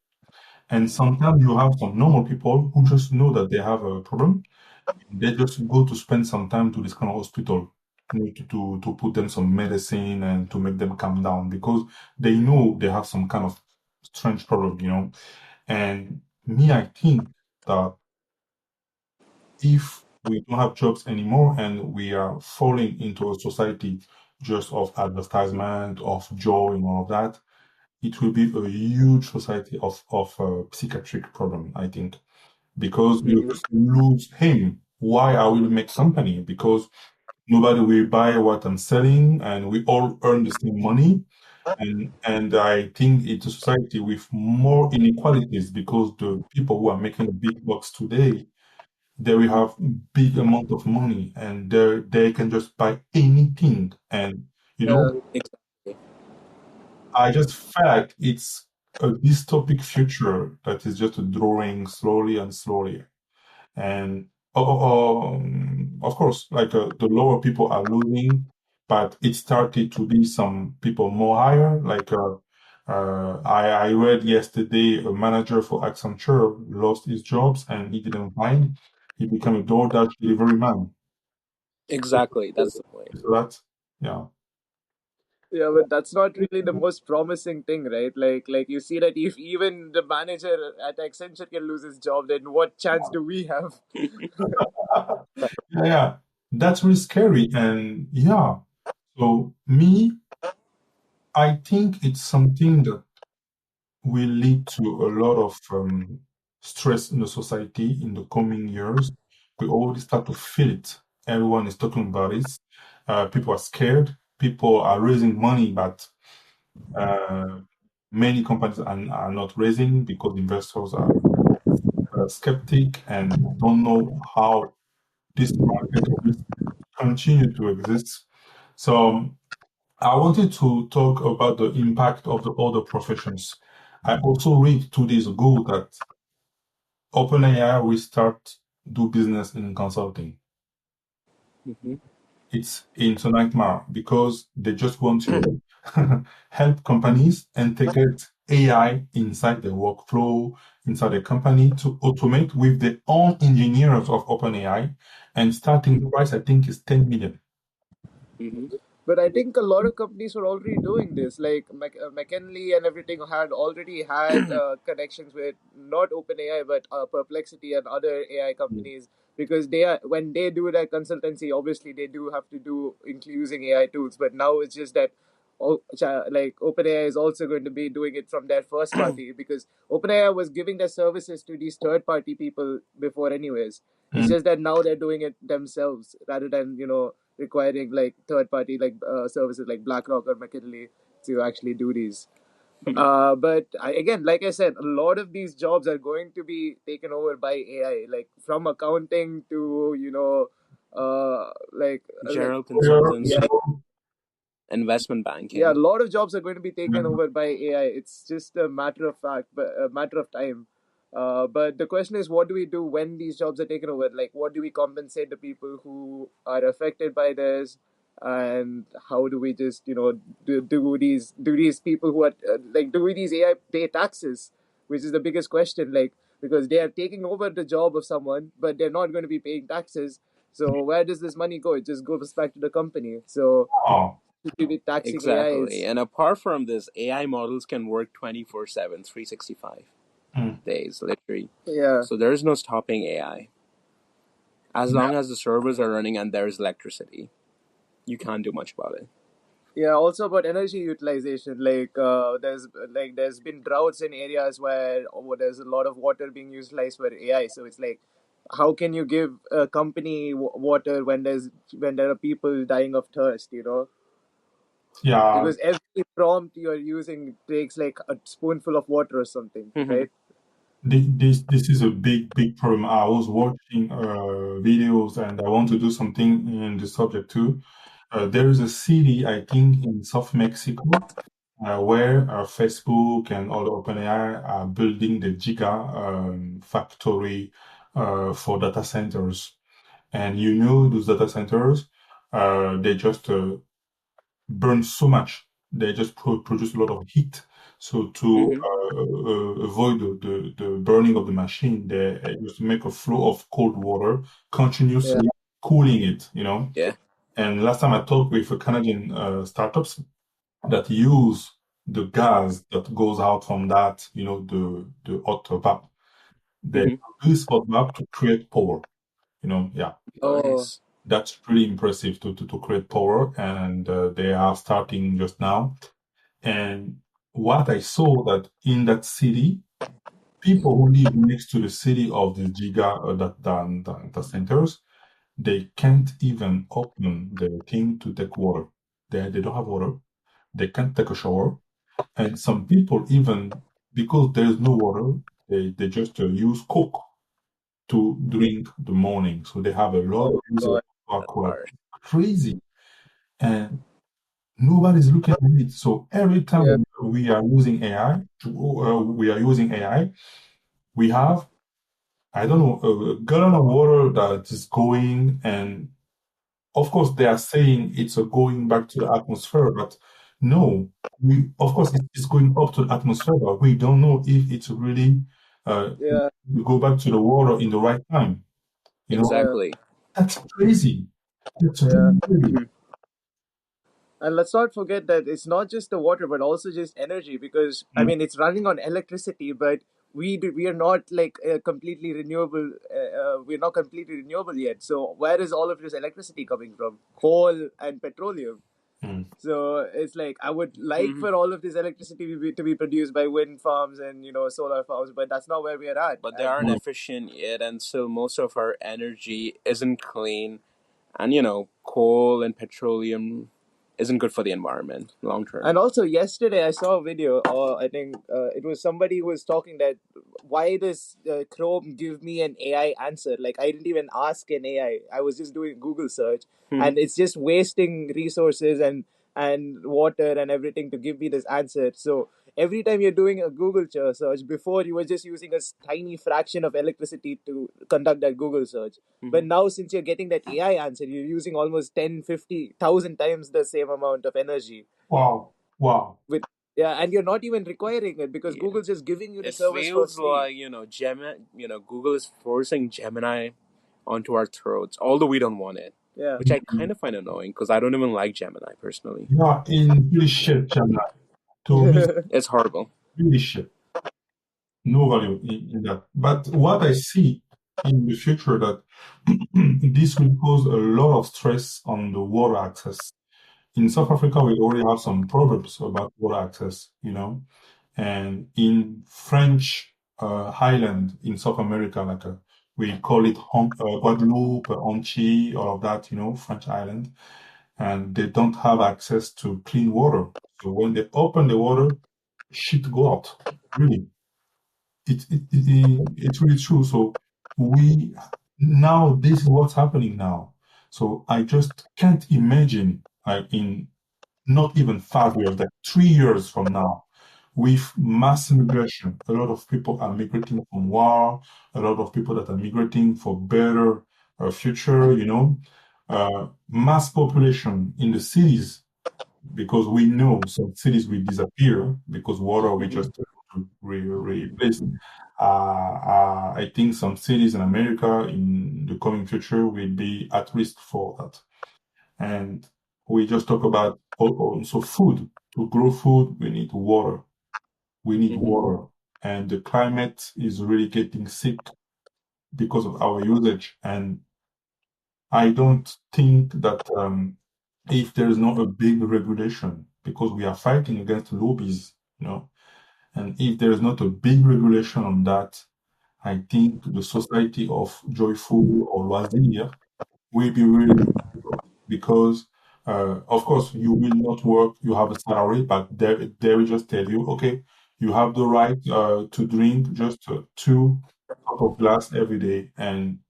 And sometimes you have some normal people who just know that they have a problem, They just go to spend some time to this kind of hospital, to put them some medicine and to make them calm down because they know they have some kind of strange problem. And me, I think that if we don't have jobs anymore and we are falling into a society just of advertisement, of joy, and all of that, it will be a huge society of psychiatric problem, I think, because you
Hmm.
just lose him. Why I will make company? Because nobody will buy what I'm selling, and we all earn the same money. And I think it's a society with more inequalities because the people who are making big bucks today, they will have big amount of money and they can just buy anything. And you
Yeah.
know,
Exactly.
I just feel like it's a dystopic future that is just drawing slowly and slowly. And of course, like the lower people are losing, but it started to be some people more higher. Like I read yesterday, a manager for Accenture lost his jobs and he didn't find. He became a DoorDash delivery man.
Exactly. That's the point.
So that's yeah.
Yeah, but that's not really the most promising thing, right? Like you see that if even the manager at Accenture can lose his job, then what chance do we have?
Yeah, yeah. That's really scary. And yeah, so me, I think it's something that will lead to a lot of stress in the society in the coming years. We already start to feel it. Everyone is talking about it. People are scared. People are raising money, but uh, many companies are not raising because investors are skeptic and don't know how this market will continue to exist. So I wanted to talk about the impact of the other professions. I also read 2 days ago that OpenAI will start do business in consulting.
Hmm.
It's a nightmare because they just want to help companies integrate AI inside their workflow, inside the company to automate with their own engineers of OpenAI. And starting price, I think, is 10 million.
Hmm.
But I think a lot of companies were already doing this. Like McKinley and everything had already had connections with not OpenAI but Perplexity and other AI companies because they are when they do that consultancy, obviously they do have to do using AI tools. But now it's just that. Like OpenAI is also going to be doing it from their first party because OpenAI was giving their services to these third party people before anyways. It's
Mm.
just that now they're doing it themselves rather than requiring like third party like services like BlackRock or McKinley to actually do these. But again, like I said, a lot of these jobs are going to be taken over by AI, like from accounting to like
General
yeah,
consultancy, investment
yeah, a
banking.
lot of jobs are going to be taken over by AI. It's just a matter of fact, but a matter of time. But the question is, what do we do when these jobs are taken over? Like, what do we compensate the people who are affected by this, and how do we just do these people who are do these AI pay taxes, which is the biggest question. Like, because they are taking over the job of someone, but they're not going to be paying taxes. So where does this money go? It just goes back to the company. So
Oh,
should we be taxing AI?
Exactly.
Is
And apart from this, AI models can work 24/7, 365
mm.
days, literally.
Yeah,
So there is no stopping AI. As long as the servers are running and there is electricity, you can't do much about it.
yeah. Also about energy utilization, there's been droughts in areas where there's a lot of water being utilized for AI. So it's like, how can you give a company water when there are people dying of thirst?
Yeah,
Because every prompt you're using takes like a spoonful of water or something,
Hmm.
right?
this is a big problem. I was watching videos and I want to do something in the subject too. There is a city, I think, in South Mexico, where Facebook and all the OpenAI are building the giga factory for data centers. And those data centers, they just burn so much. They just produce a lot of heat. So to
Hmm.
avoid the burning of the machine, they used to make a flow of cold water,
Yeah.
continuously cooling it, you know.
Yeah.
And last time I talked with a Canadian startups that use the gas that goes out from that, you know, the hot vap. They
Hmm.
use hot vap to create power. You know, yeah,
Oh,
Nice.
that's pretty impressive to create power, and they are starting just now. And what I saw that in that city, people who live next to the city of the giga data centers, they can't even open the thing to take water. They don't have water. They can't take a shower. And some people even, because there's no water, they just use Coke to drink the morning. So they have a lot
oh
of use of
God.
That's
aqua.
harsh.
Crazy. And nobody's looking at it. So every
Yeah.
time we are using AI, we have, I don't know, a gallon of water that is going, and of course they are saying it's going back to the atmosphere, but no, of course it's going up to the atmosphere, but we don't know if it's really
Yeah.
will go back to the water in the right time. You know,
Yeah.
Exactly.
that's crazy. That's
Yeah.
really crazy.
Hmm.
And let's not forget that it's not just the water, but also just energy. Because I
Mm,
mean, it's running on electricity, but we are not like completely renewable. We're not completely renewable yet. So where is all of this electricity coming from? Coal and petroleum.
mm.
So it's like I would like
Hmm.
for all of this electricity to be produced by wind farms and solar farms, but that's not where we are at.
But they
And
aren't
No.
efficient yet, and so most of our energy isn't clean. And coal and petroleum isn't good for the environment long term.
And also yesterday I saw a video, or I think it was somebody who was talking that why does Chrome give me an AI answer? Like I didn't even ask an AI. I was just doing Google search,
Hmm.
and it's just wasting resources and water and everything to give me this answer. So every time you're doing a Google search, before you were just using a tiny fraction of electricity to conduct that Google search.
Hmm.
But now, since you're getting that AI answer, you're using almost 10, 50,000 times the same amount of energy.
Wow. Wow.
With Yeah, and you're not even requiring it because
Yeah.
Google's just giving you the
It
service for
feels
free.
like Gemini. Google is forcing Gemini onto our throats, although we don't want it,
Yeah,
which I kind of find annoying because I don't even like Gemini personally.
Yeah, in really shit, Gemini. To me,
It's horrible.
really shit. No value in that. But what I see in the future that this will cause a lot of stress on the water access. In South Africa, we already have some problems about water access, you know, and in French Highland in South America, we call it Guadeloupe, Antilles, all of that, you know, French island, and they don't have access to clean water. So when they open the water, shit go out. Really, it's really true. So we now this is what's happening now. So I just can't imagine in not even 5 years, like 3 years from now, with mass migration. A lot of people are migrating from war, a lot of people that are migrating for better future, you know, mass population in the cities, because we know some cities will disappear because water will
Hmm.
just replace. I think some cities in America in the coming future will be at risk for that. And we just talk about also food. To grow food, we need water. We need
Hmm.
water. And the climate is really getting sick because of our usage. And I don't think that if there's not a big regulation, because we are fighting against lobbies, you know, and if there is not a big regulation on that, I think the society of joyful or loisir will be really difficult because, of course, you will not work, you have a salary, but they will just tell you, okay, you have the right to drink just 2 cup of glass every day, and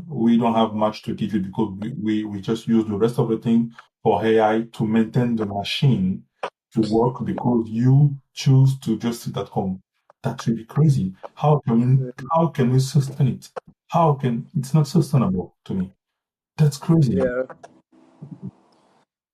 we don't have much to give you because we just use the rest of the thing for AI to maintain the machine to work because you choose to just sit at home. That's really crazy. How can we sustain it? It's not sustainable to me. That's crazy.
yeah.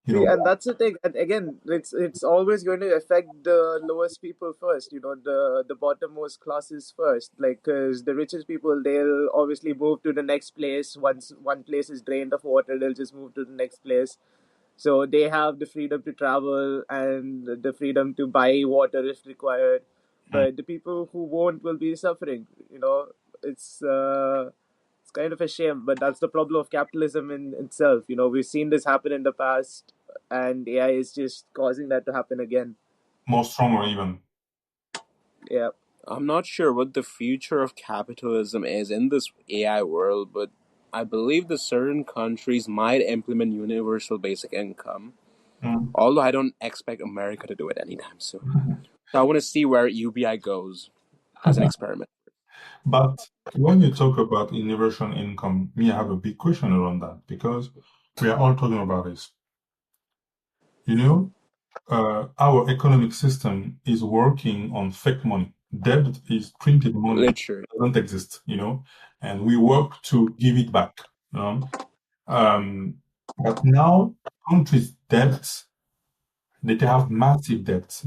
You
See,
know,
and that's the thing. And again, it's always going to affect the lowest people first. You know, the bottommost classes first. Like, because the richest people, they'll obviously move to the next place. Once one place is drained of water, they'll just move to the next place. So they have the freedom to travel and the freedom to buy water if required.
mm,
But the people who won't will be suffering. You know, it's uh, it's kind of a shame, but that's the problem of capitalism in itself. You know, we've seen this happen in the past, and AI is just causing that to happen again.
more stronger even.
Yeah,
I'm not sure what the future of capitalism is in this AI world, but I believe that certain countries might implement universal basic income.
Mm.
Although I don't expect America to do it anytime soon. So I want to see where UBI goes as an experiment.
But when you talk about universal income, me, I have a big question around that because we are all talking about this. You know, our economic system is working on fake money. Debt is printed money,
Literally.
doesn't exist, and we work to give it back. You know? But now countries' debts, they have massive debts.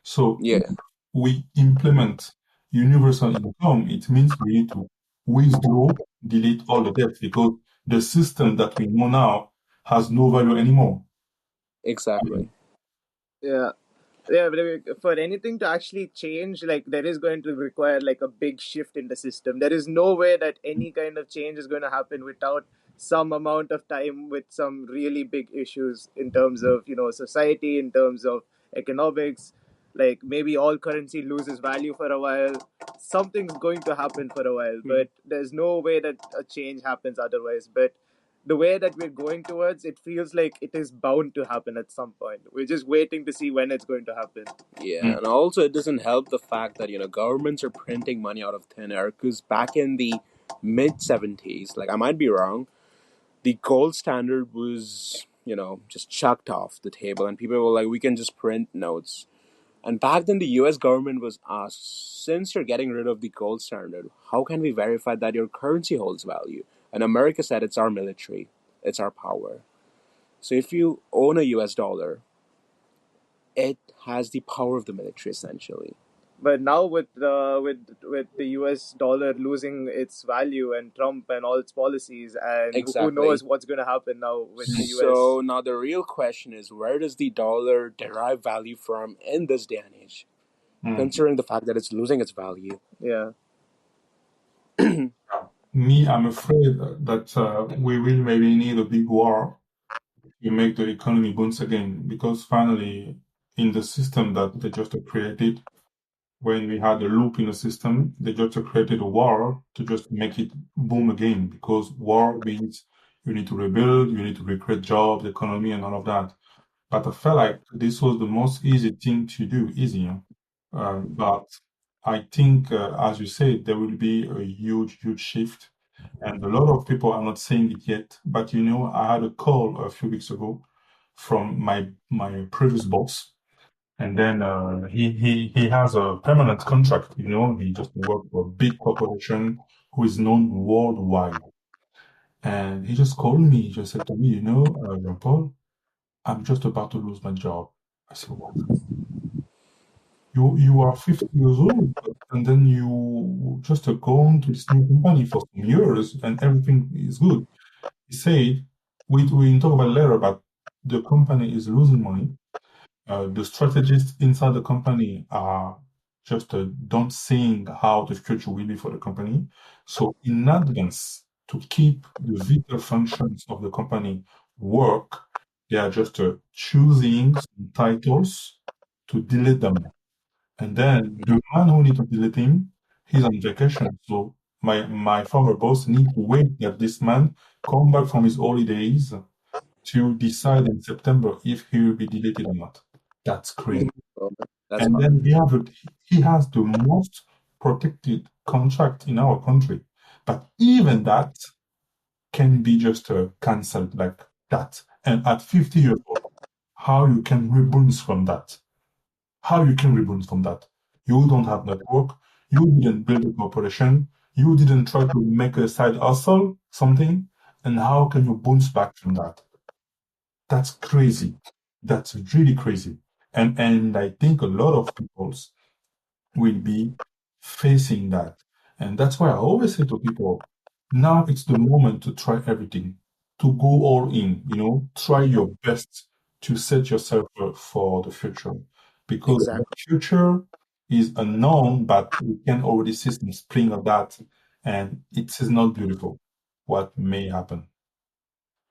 So if
Yeah,
we implement universal income, it means we need to withdraw, delete all the debts because the system that we know now has no value anymore. I
exactly.
mean,
yeah. Yeah, but for anything to actually change, like there is going to require like a big shift in the system. There is no way that any kind of change is going to happen without some amount of time with some really big issues in terms of, you know, society, in terms of economics. Like maybe all currency loses value for a while. Something's going to happen for a while,
Mhm.
but there's no way that a change happens otherwise. But the way that we're going towards, it feels like it is bound to happen at some point. We're just waiting to see when it's going to happen.
Yeah,
mm,
and also it doesn't help the fact that governments are printing money out of thin air. Because back in the mid 70s, like I might be wrong, the gold standard was just chucked off the table, and people were like, we can just print notes. And back then, the US government was asked, since you're getting rid of the gold standard, how can we verify that your currency holds value? And America said it's our military, it's our power. So if you own a US dollar, it has the power of the military essentially.
But now with the US dollar losing its value and Trump and all its policies, and who
Exactly.
knows what's going to happen now with the
mm,
US.
So now the real question is, where does the dollar derive value from in this day and age,
mm.
considering the fact that it's losing its value?
Yeah.
Me, I'm afraid that we will maybe need a big war to make the economy bounce again because finally, in the system that they just created, when we had a loop in the system, they just created a war to just make it boom again because war means you need to rebuild, you need to recreate jobs, economy, and all of that. But I felt like this was the most easy thing to do, easier. But I think, as you said, there will be a huge shift. And a lot of people are not saying it yet. But I had a call a few weeks ago from my previous boss, and then he has a permanent contract. He just worked for a big corporation who is known worldwide. And he just called me. He just said to me, Jean-Paul, I'm just about to lose my job. I said, what? You are 50 years old, and then you just gone to this new company for some years, and everything is good. He said, we talk about later, but the company is losing money. The strategists inside the company are just don't seeing how the future will be for the company. So in advance, to keep the vital functions of the company work, they are just choosing some titles to delete them. And then the man who need to delete him, he's on vacation. So my former boss need to wait that this man come back from his holidays to decide in September if he will be deleted or not. That's crazy.
Oh, that's
And
hard.
then he has the most protected contract in our country. But even that can be just cancelled like that. And at 50 years old, how you can rebound from that? How you can rebound from that? You don't have network. You didn't build a corporation. You didn't try to make a side hustle, something. And how can you bounce back from that? That's crazy. That's really crazy. And I think a lot of people will be facing that. And that's why I always say to people, now it's the moment to try everything, to go all in, try your best to set yourself up for the future. Because the
Exactly.
future is unknown, but we can already see some spring of that. And it is not beautiful what may happen.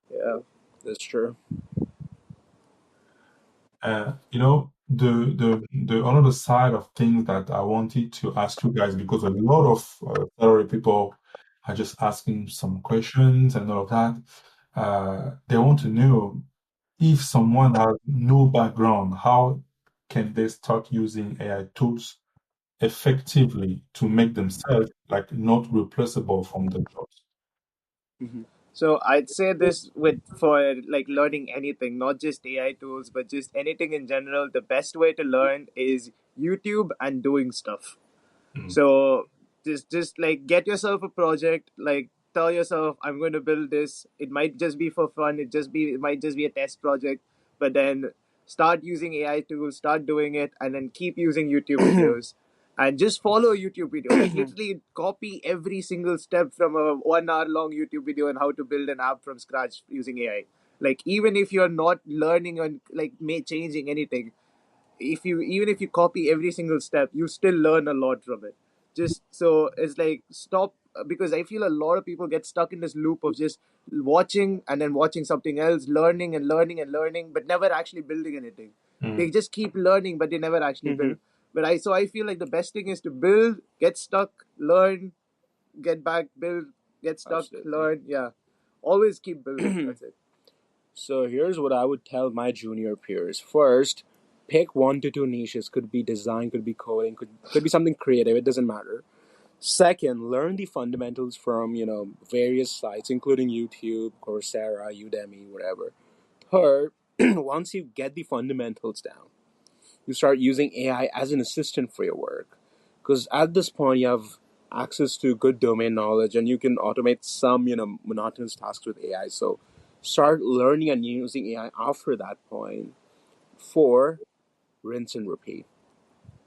Yeah.
That's true.
The another side of things that I wanted to ask you guys, because a lot of salary people are just asking some questions and all of that. They want to know if someone has no background, how can they start using AI tools effectively to make themselves like not replaceable from the jobs?
Hmm.
So I'd say this with for like learning anything, not just AI tools, but just anything in general. The best way to learn is YouTube and doing stuff.
Mm,
So just like get yourself a project, like tell yourself I'm going to build this. It might just be for fun, it might just be a test project, but then start using AI tools, start doing it, and then keep using YouTube videos. And just follow a YouTube video. Like literally copy every single step from a 1 hour long YouTube video on how to build an app from scratch using AI. Like even if you're not learning on like changing anything, if you even if you copy every single step, you still learn a lot from it. Just so it's like stop, because I feel a lot of people get stuck in this loop of just watching and then watching something else, learning and learning and learning, but never actually building anything. They
mm,
just keep learning but they never actually
Hmm.
build. But I feel like the best thing is to build, get stuck, learn, get back, build, get stuck,
Absolutely.
learn. Yeah, always keep building. That's it.
So here's what I would tell my junior peers. First, pick 1 to 2 niches. Could be design, could be coding, could be something creative. It doesn't matter. Second, learn the fundamentals from various sites, including YouTube, Coursera, Udemy, whatever. Third, once you get the fundamentals down, you start using AI as an assistant for your work. Because at this point, you have access to good domain knowledge and you can automate some, monotonous tasks with AI. So start learning and using AI after that point. Four, rinse and repeat.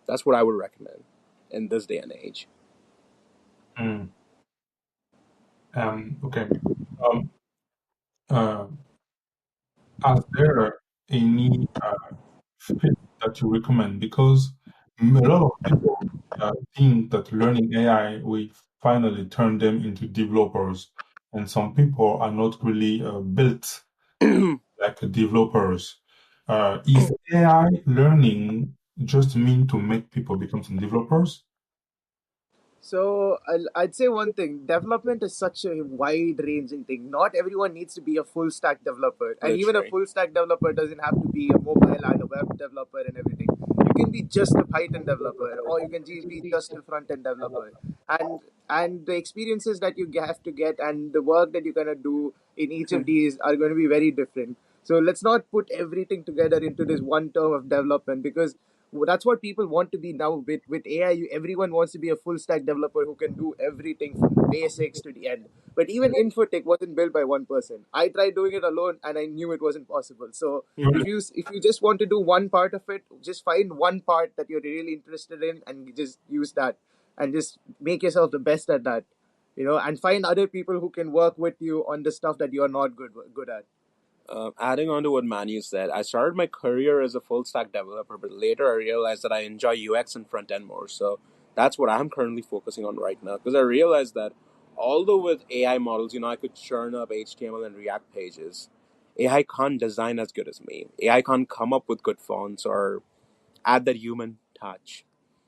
That's what I would recommend in this day and age.
mm. Okay. Um, uh, are there any fit that you recommend? Because a lot of people think that learning AI will finally turn them into developers, and some people are not really built like developers. Is AI learning just mean to make people become some developers?
So I'd say one thing: development is such a wide-ranging thing. Not everyone needs to be a full-stack developer, and even a
Literally.
full-stack developer doesn't have to be a mobile and a web developer and everything. You can be just a Python developer, or you can be just a front-end developer. And the experiences that you have to get and the work that you're gonna do in each of these are going to be very different. So let's not put everything together into this one term of development, because that's what people want to be now with AI. Everyone wants to be a full stack developer who can do everything from the basics to the end. But even Infotech wasn't built by one person. I tried doing it alone and I knew it wasn't possible. So
Mhm.
if you just want to do one part of it, just find one part that you're really interested in and just use that and just make yourself the best at that. And find other people who can work with you on the stuff that you're not good at.
Adding on to what Manu said, I started my career as a full stack developer, but later I realized that I enjoy UX and front end more. So that's what I'm currently focusing on right now. Because I realized that although with AI models, I could churn up HTML and React pages, AI can't design as good as me. AI can't come up with good fonts or add that human touch.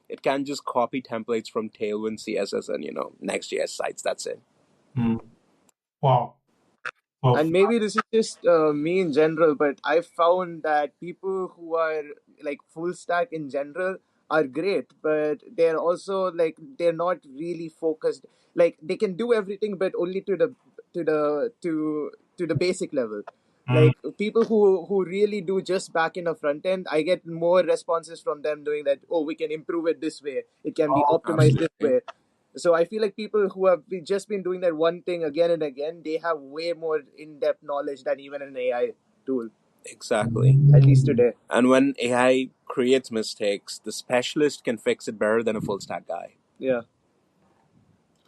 It can just copy templates from Tailwind CSS and Next.js sites. That's it.
Mm, wow. Well,
And maybe this is just me in general, but I found that people who are like full stack in general are great, but they're also like they're not really focused. Like they can do everything, but only to the basic level.
mm,
Like people who really do just back end or front end, I get more responses from them doing that. Oh, we can improve it this way. It can be optimized this
Absolutely.
way. So I feel like people who have just been doing that one thing again and again, they have way more in-depth knowledge than even an AI tool.
Exactly.
at least
Mm.
today.
And when AI creates mistakes, the specialist can fix it better than a full stack guy.
Yeah.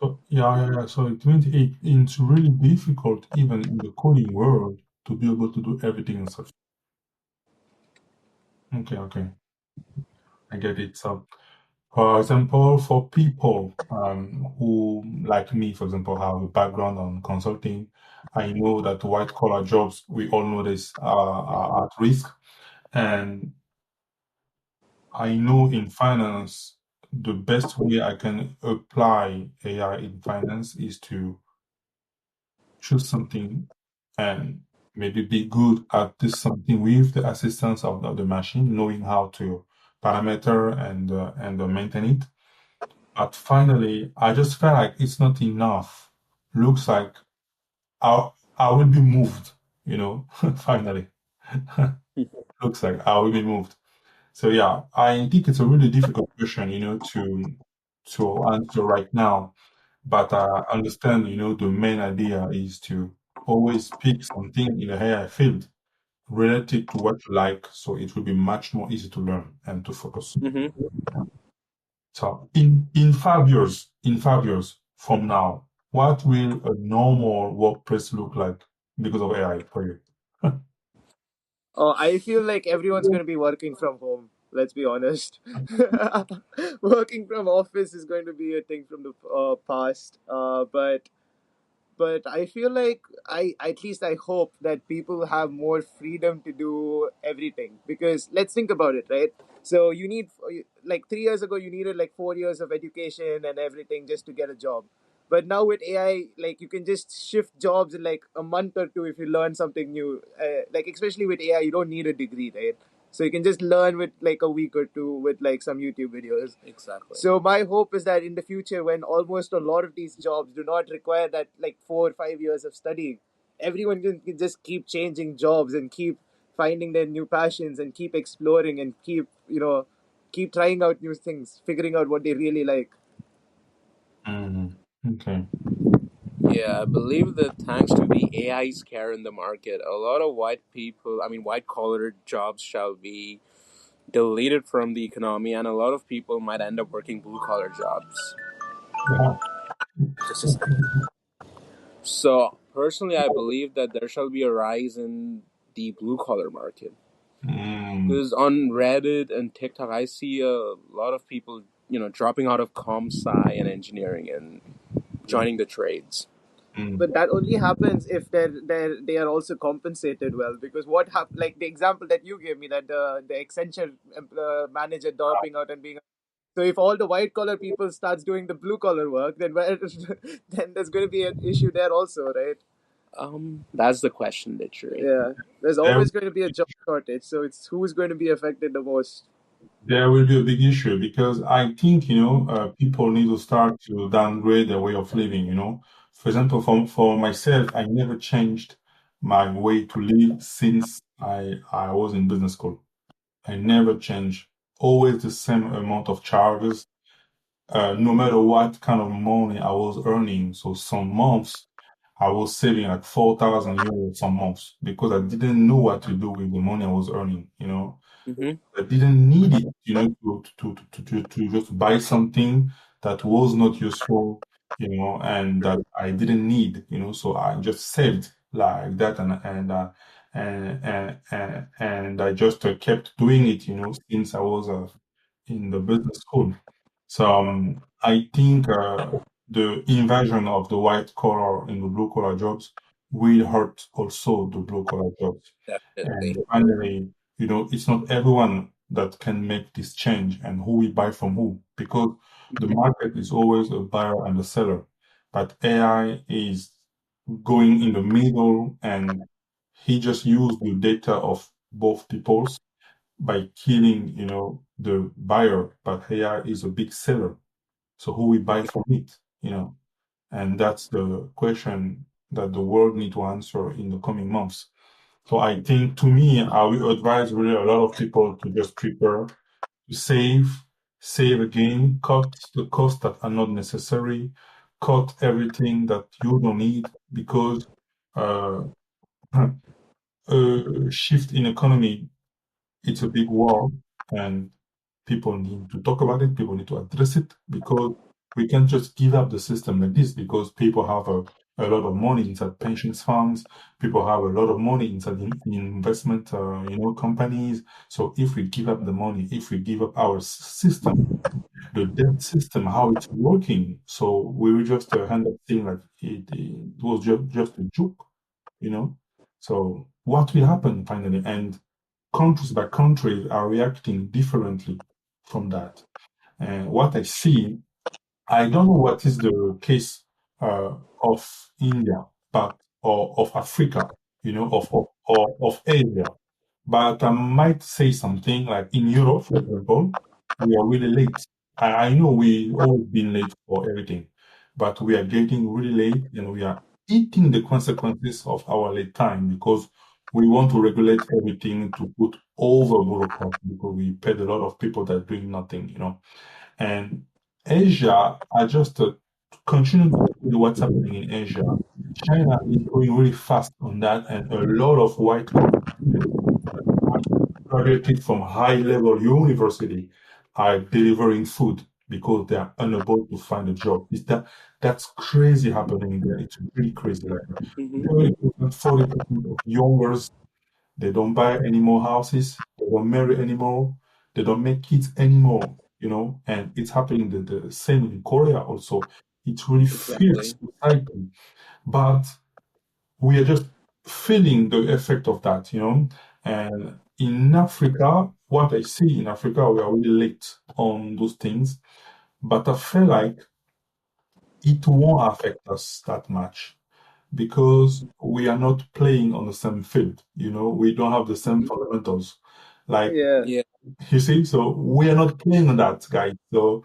So yeah. So it means it's really difficult, even in the coding world, to be able to do everything yourself. Okay, I get it. So, for example, for people who, like me, for example, have a background on consulting, I know that white collar jobs, we all know this, are at risk. And I know in finance, the best way I can apply AI in finance is to choose something and maybe be good at this something with the assistance of the machine, knowing how to parameter and maintain it. But finally, I just felt like it's not enough. Looks like I will be moved, finally. Looks like I will be moved. So yeah, I think it's a really difficult question, to answer right now. But I understand, the main idea is to always pick something in the AI field related to what you like, so it will be much more easy to learn and to focus.
Hmm.
So in 5 years from now, what will a normal workplace look like because of AI for you?
Oh, I feel like everyone's going to be working from home. Let's be honest. Working from office is going to be a thing from the past. But I feel like I at least I hope that people have more freedom to do everything, because let's think about it, right? So you need, like 3 years ago you needed like 4 years of education and everything just to get a job, but now with AI, like you can just shift jobs in like a month or two if you learn something new. Like especially with AI, you don't need a degree, right? So you can just learn with like a week or two with like some YouTube videos.
Exactly.
So my hope is that in the future, when almost a lot of these jobs do not require that like 4 or 5 years of studying, everyone can just keep changing jobs and keep finding their new passions and keep exploring and keep trying out new things, figuring out what they really like.
Mhm. Okay.
Yeah, I believe that thanks to the AI scare in the market, a lot of white collar jobs shall be deleted from the economy, and a lot of people might end up working blue collar jobs.
Yeah.
Just a second. So, personally, I believe that there shall be a rise in the blue collar market.
Mm,
Because on Reddit and TikTok, I see a lot of people, dropping out of comp sci and engineering and joining the trades.
mm,
But that only happens if they are also compensated well. Because like the example that you gave me, that the Accenture manager dropping out and being, so if all the white collar people starts doing the blue collar work, then then there's going to be an issue there also, right?
That's the question, literally.
Yeah, there's
there,
always going to be a job shortage, so it's who's going to be affected the most.
there will be a big issue because I think, people need to start to downgrade their way of living, For example, for myself, I never changed my way to live since I was in business school. I never changed. Always the same amount of charges, no matter what kind of money I was earning. So some months I was saving like 4,000 euros some months because I didn't know what to do with the money I was earning.
Hmm.
I didn't need it, to just buy something that was not useful, and that I didn't need, so I just saved like that and I just kept doing it, since I was in the business school. So I think the invasion of the white collar in the blue collar jobs will hurt also the blue collar jobs.
Definitely.
And finally, it's not everyone that can make this change and who will buy from who, because the market is always a buyer and a seller. But AI is going in the middle and he just used the data of both peoples by killing, the buyer. But AI is a big seller. So who will buy from it? And that's the question that the world need to answer in the coming months. So I think to me, I will advise really a lot of people to just prepare to save again, cut the costs that are not necessary, cut everything that you don't need because uh, a shift in economy, it's a big war, and people need to talk about it. People need to address it because we can't just give up the system like this because people have a lot of money inside pensions funds. People have a lot of money inside in investment, companies. So if we give up the money, if we give up our system, the debt system, how it's working, so we will just end up saying like it was just a joke, you know. So what will happen finally? And countries by countries are reacting differently from that. And what I see, I don't know what is the case of India, but or of Africa, of Asia. But I might say something like in Europe, for example, we are really late. I know we always been late for everything, but we are getting really late and we are eating the consequences of our late time because we want to regulate everything to put over bureaucracy because we paid a lot of people that are doing nothing. And Asia, I just continue with what's happening in Asia. China is going really fast on that, and a lot of white collar graduated from high level university are delivering food because they are unable to find a job. That's crazy happening there? It's really crazy. Like
Mm-hmm.
30%, 40% of youngers, they don't buy any more houses, they don't marry anymore, they don't make kids anymore. And it's happening the same in Korea also. It's really fierce
Exactly.
society. But we are just feeling the effect of that. And in Africa, what I see in Africa, we are really late on those things, but I feel like it won't affect us that much because we are not playing on the same field. We don't have the same fundamentals. Like,
Yeah.
Yeah.
you see, so we are not playing on that, guys. So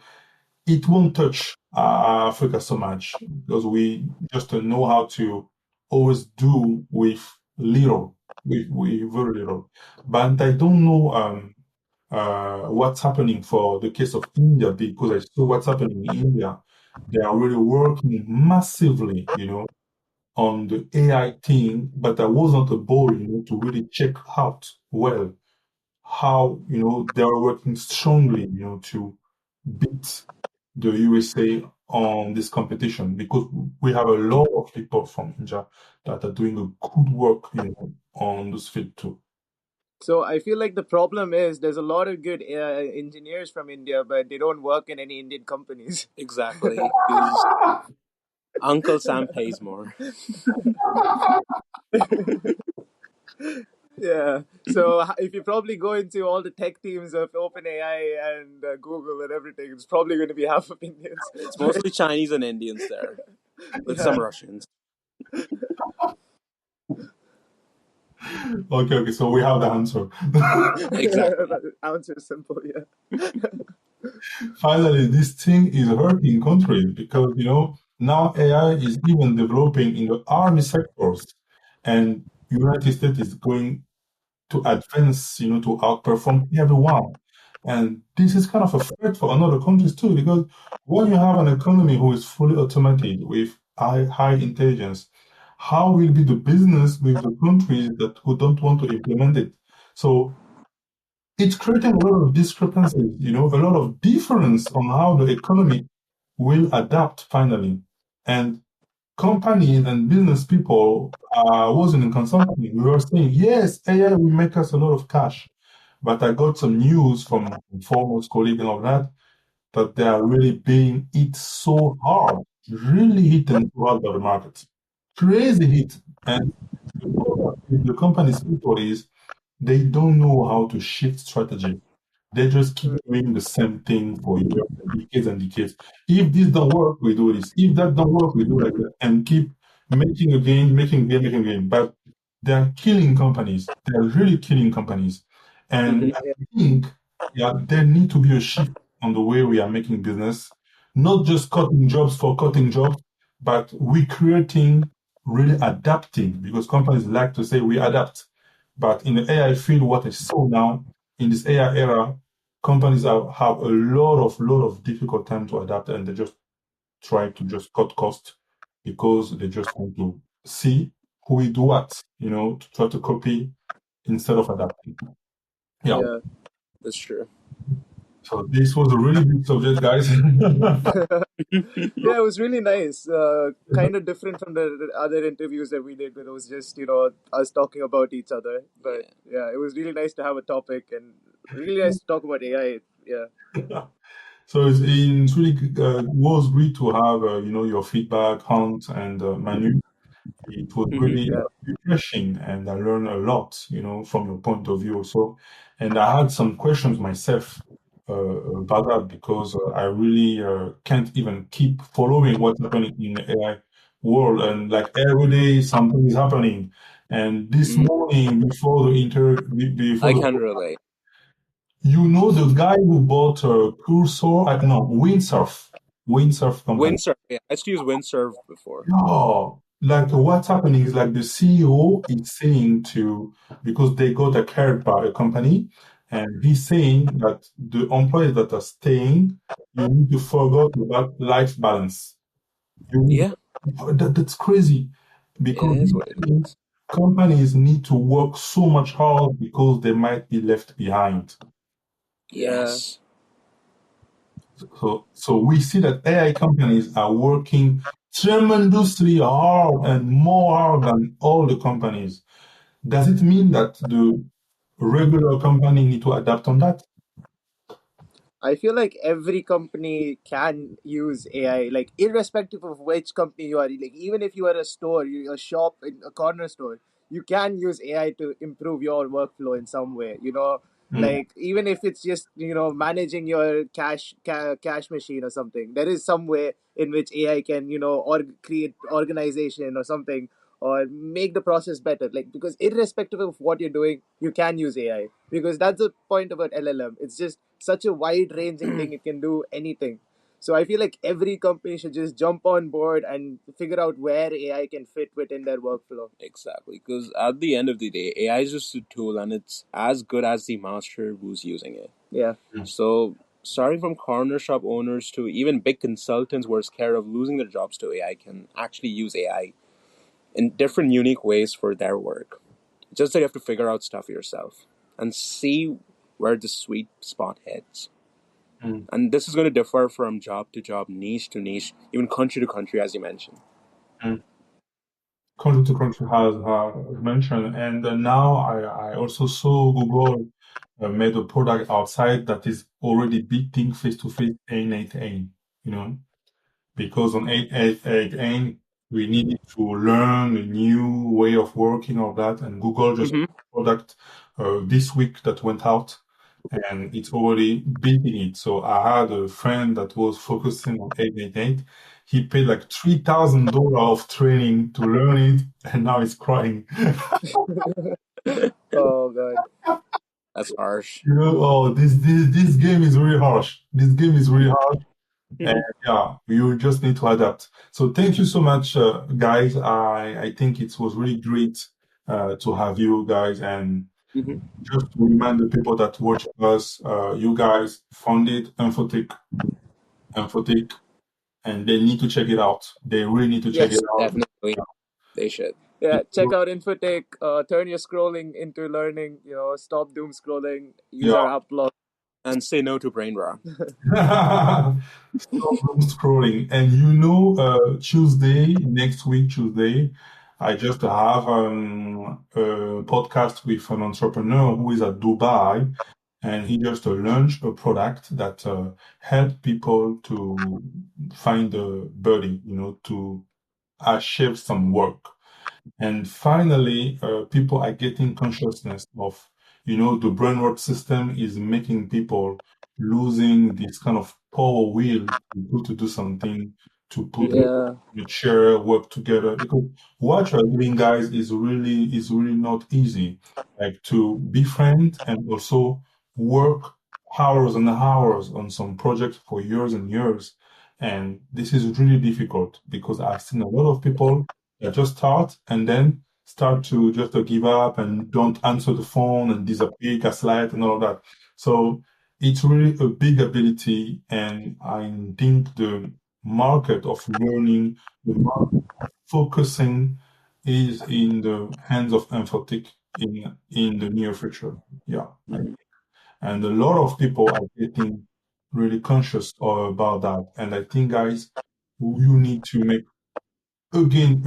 it won't touch Africa so much because we just know how to always do with little, with very little. But I don't know what's happening for the case of India because I saw what's happening in India. They are really working massively, on the AI thing, but I wasn't able, to really check out well how, they are working strongly, to beat the USA on this competition because we have a lot of people from India that are doing a good work, on this field too.
So I feel like the problem is there's a lot of good engineers from India, but they don't work in any Indian companies.
Exactly. Because Uncle Sam pays more.
Yeah. So if you probably go into all the tech teams of OpenAI and Google and everything, it's probably going to be half of Indians.
It's mostly Chinese and Indians there, with
Yeah.
some Russians.
Okay, so we have the answer.
Exactly.
The answer is simple. Yeah.
Finally, this thing is hurting countries because, now AI is even developing in the army sectors, and United States is going to advance, to outperform everyone. And this is kind of a threat for another countries too, because when you have an economy who is fully automated with high intelligence, how will be the business with the countries that who don't want to implement it? So it's creating a lot of discrepancies, a lot of difference on how the economy will adapt finally. And companies and business people wasn't in consulting. We were saying, yes, AI will make us a lot of cash. But I got some news from former colleagues and all that they are really being hit so hard, really hit so hard by the market. Crazy hit. And the problem with the company's people is they don't know how to shift strategy. They just keep doing the same thing for years and decades and decades. If this don't work, we do this. If that don't work, we do like that, and keep making a gain, making a gain, making a gain. But they are killing companies. They are really killing companies. And
Mm-hmm.
I think, yeah, there need to be a shift on the way we are making business, not just cutting jobs for cutting jobs, but we creating, really adapting, because companies like to say we adapt. But in the AI field, what I saw now in this AI era, companies have a lot of difficult time to adapt, and they just try to just cut cost because they just want to see who will do what, to try to copy instead of adapting. Yeah.
Yeah.
That's true.
So this was a really big subject, guys.
Yeah, it was really nice. Kind of different from the other interviews that we did, where it was just us talking about each other. But yeah, it was really nice to have a topic and really nice to talk about AI. Yeah,
So it's really was great to have your feedback, Hunt, and Manu. It was really
yeah,
refreshing, and I learned a lot, from your point of view also. And I had some questions myself about that because I really can't even keep following what's happening in the AI world. And like every day, something is happening. And this
Mhm.
morning, before
I
the
can relate.
the guy who bought Cursor, no, Windsurf company.
Windsurf. Yeah, I used to use Windsurf before.
Yeah, like what's happening is like the CEO is saying because they got acquired by a company, and he's saying that the employees that are staying, you need to forget about life balance. You need,
Yeah,
that's crazy
it
because
is what it is.
companies need to work so much hard because they might be left behind.
yeah.
Yes.
So we see that AI companies are working tremendously hard and more hard than all the companies. Does it mean that the regular company need to adapt on that?
I feel like every company can use AI, like irrespective of which company you are. Like even if you are a store, a shop, a corner store, you can use AI to improve your workflow in some way.
Mm,
Like even if it's just managing your cash machine or something, there is some way in which AI can or create organization or something or make the process better. Like because irrespective of what you're doing, you can use AI because that's the point about LLM. It's just such a wide ranging thing, it can do anything. So I feel like every company should just jump on board and figure out where AI can fit within their workflow.
Exactly. Because at the end of the day, AI is just a tool and it's as good as the master who's using it.
Yeah.
mm,
So, starting from corner shop owners to even big consultants who are scared of losing their jobs to AI can actually use AI in different unique ways for their work. Just that you have to figure out stuff yourself and see where the sweet spot hits.
mm,
And this is going to differ from job to job, niche to niche, even country to country, as you mentioned.
mm. Country to country has mentioned, and now I also saw Google made a product outside that is already beating face-to-face N8N, you know. Because on 888 we needed to learn a new way of working or that, and Google just
Mm-hmm.
product this week that went out, and it's already beating it. So I had a friend that was focusing on 888. He paid like $3,000 of training to learn it, and now he's crying.
Oh god.
That's harsh.
Oh, this game is really harsh. This game is really harsh. And yeah, you just need to adapt. So thank you so much, guys. I think it was really great to have you guys. And
Mm-hmm.
just to remind the people that watch us, you guys founded Infotech, and they need to check it out. They really need to check it
Yes.
out.
Definitely, they should.
Yeah, check out Infotech. Turn your scrolling into learning. Stop doom scrolling. Use
Yeah.
our app blog.
And say no to brain rot.
Stop doom scrolling. And next week, Tuesday, I just have a podcast with an entrepreneur who is at Dubai, and he just launched a product that help people to find the birdie, to achieve some work. And finally, people are getting consciousness of, the brainwave system is making people losing this kind of power will to do something, to put
Mm-hmm.
Yeah.
a chair, work together. Because what you're doing, guys, is really not easy. Like to befriend and also work hours and hours on some project for years and years. And this is really difficult because I've seen a lot of people that just start and then start to just give up and don't answer the phone and disappear, gaslight and all that. So it's really a big ability, and I think the market of learning, the market of focusing is in the hands of Infotech in the near future. Yeah. And a lot of people are getting really conscious about that. And I think, guys, you need to make again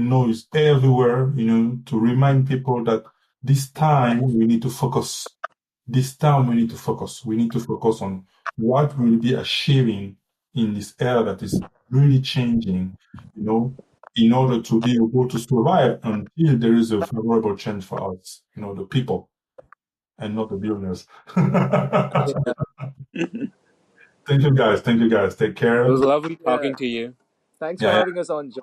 noise everywhere, to remind people that this time we need to focus. This time we need to focus. We need to focus on what we'll be achieving in this era that is really changing, in order to be able to survive until there is a favorable change for us, the people and not the billionaires.
Yeah.
Thank you guys. Thank you guys. Take
It
care.
was lovely
Yeah.
talking to you.
Thanks for
Yeah,
having us on, John.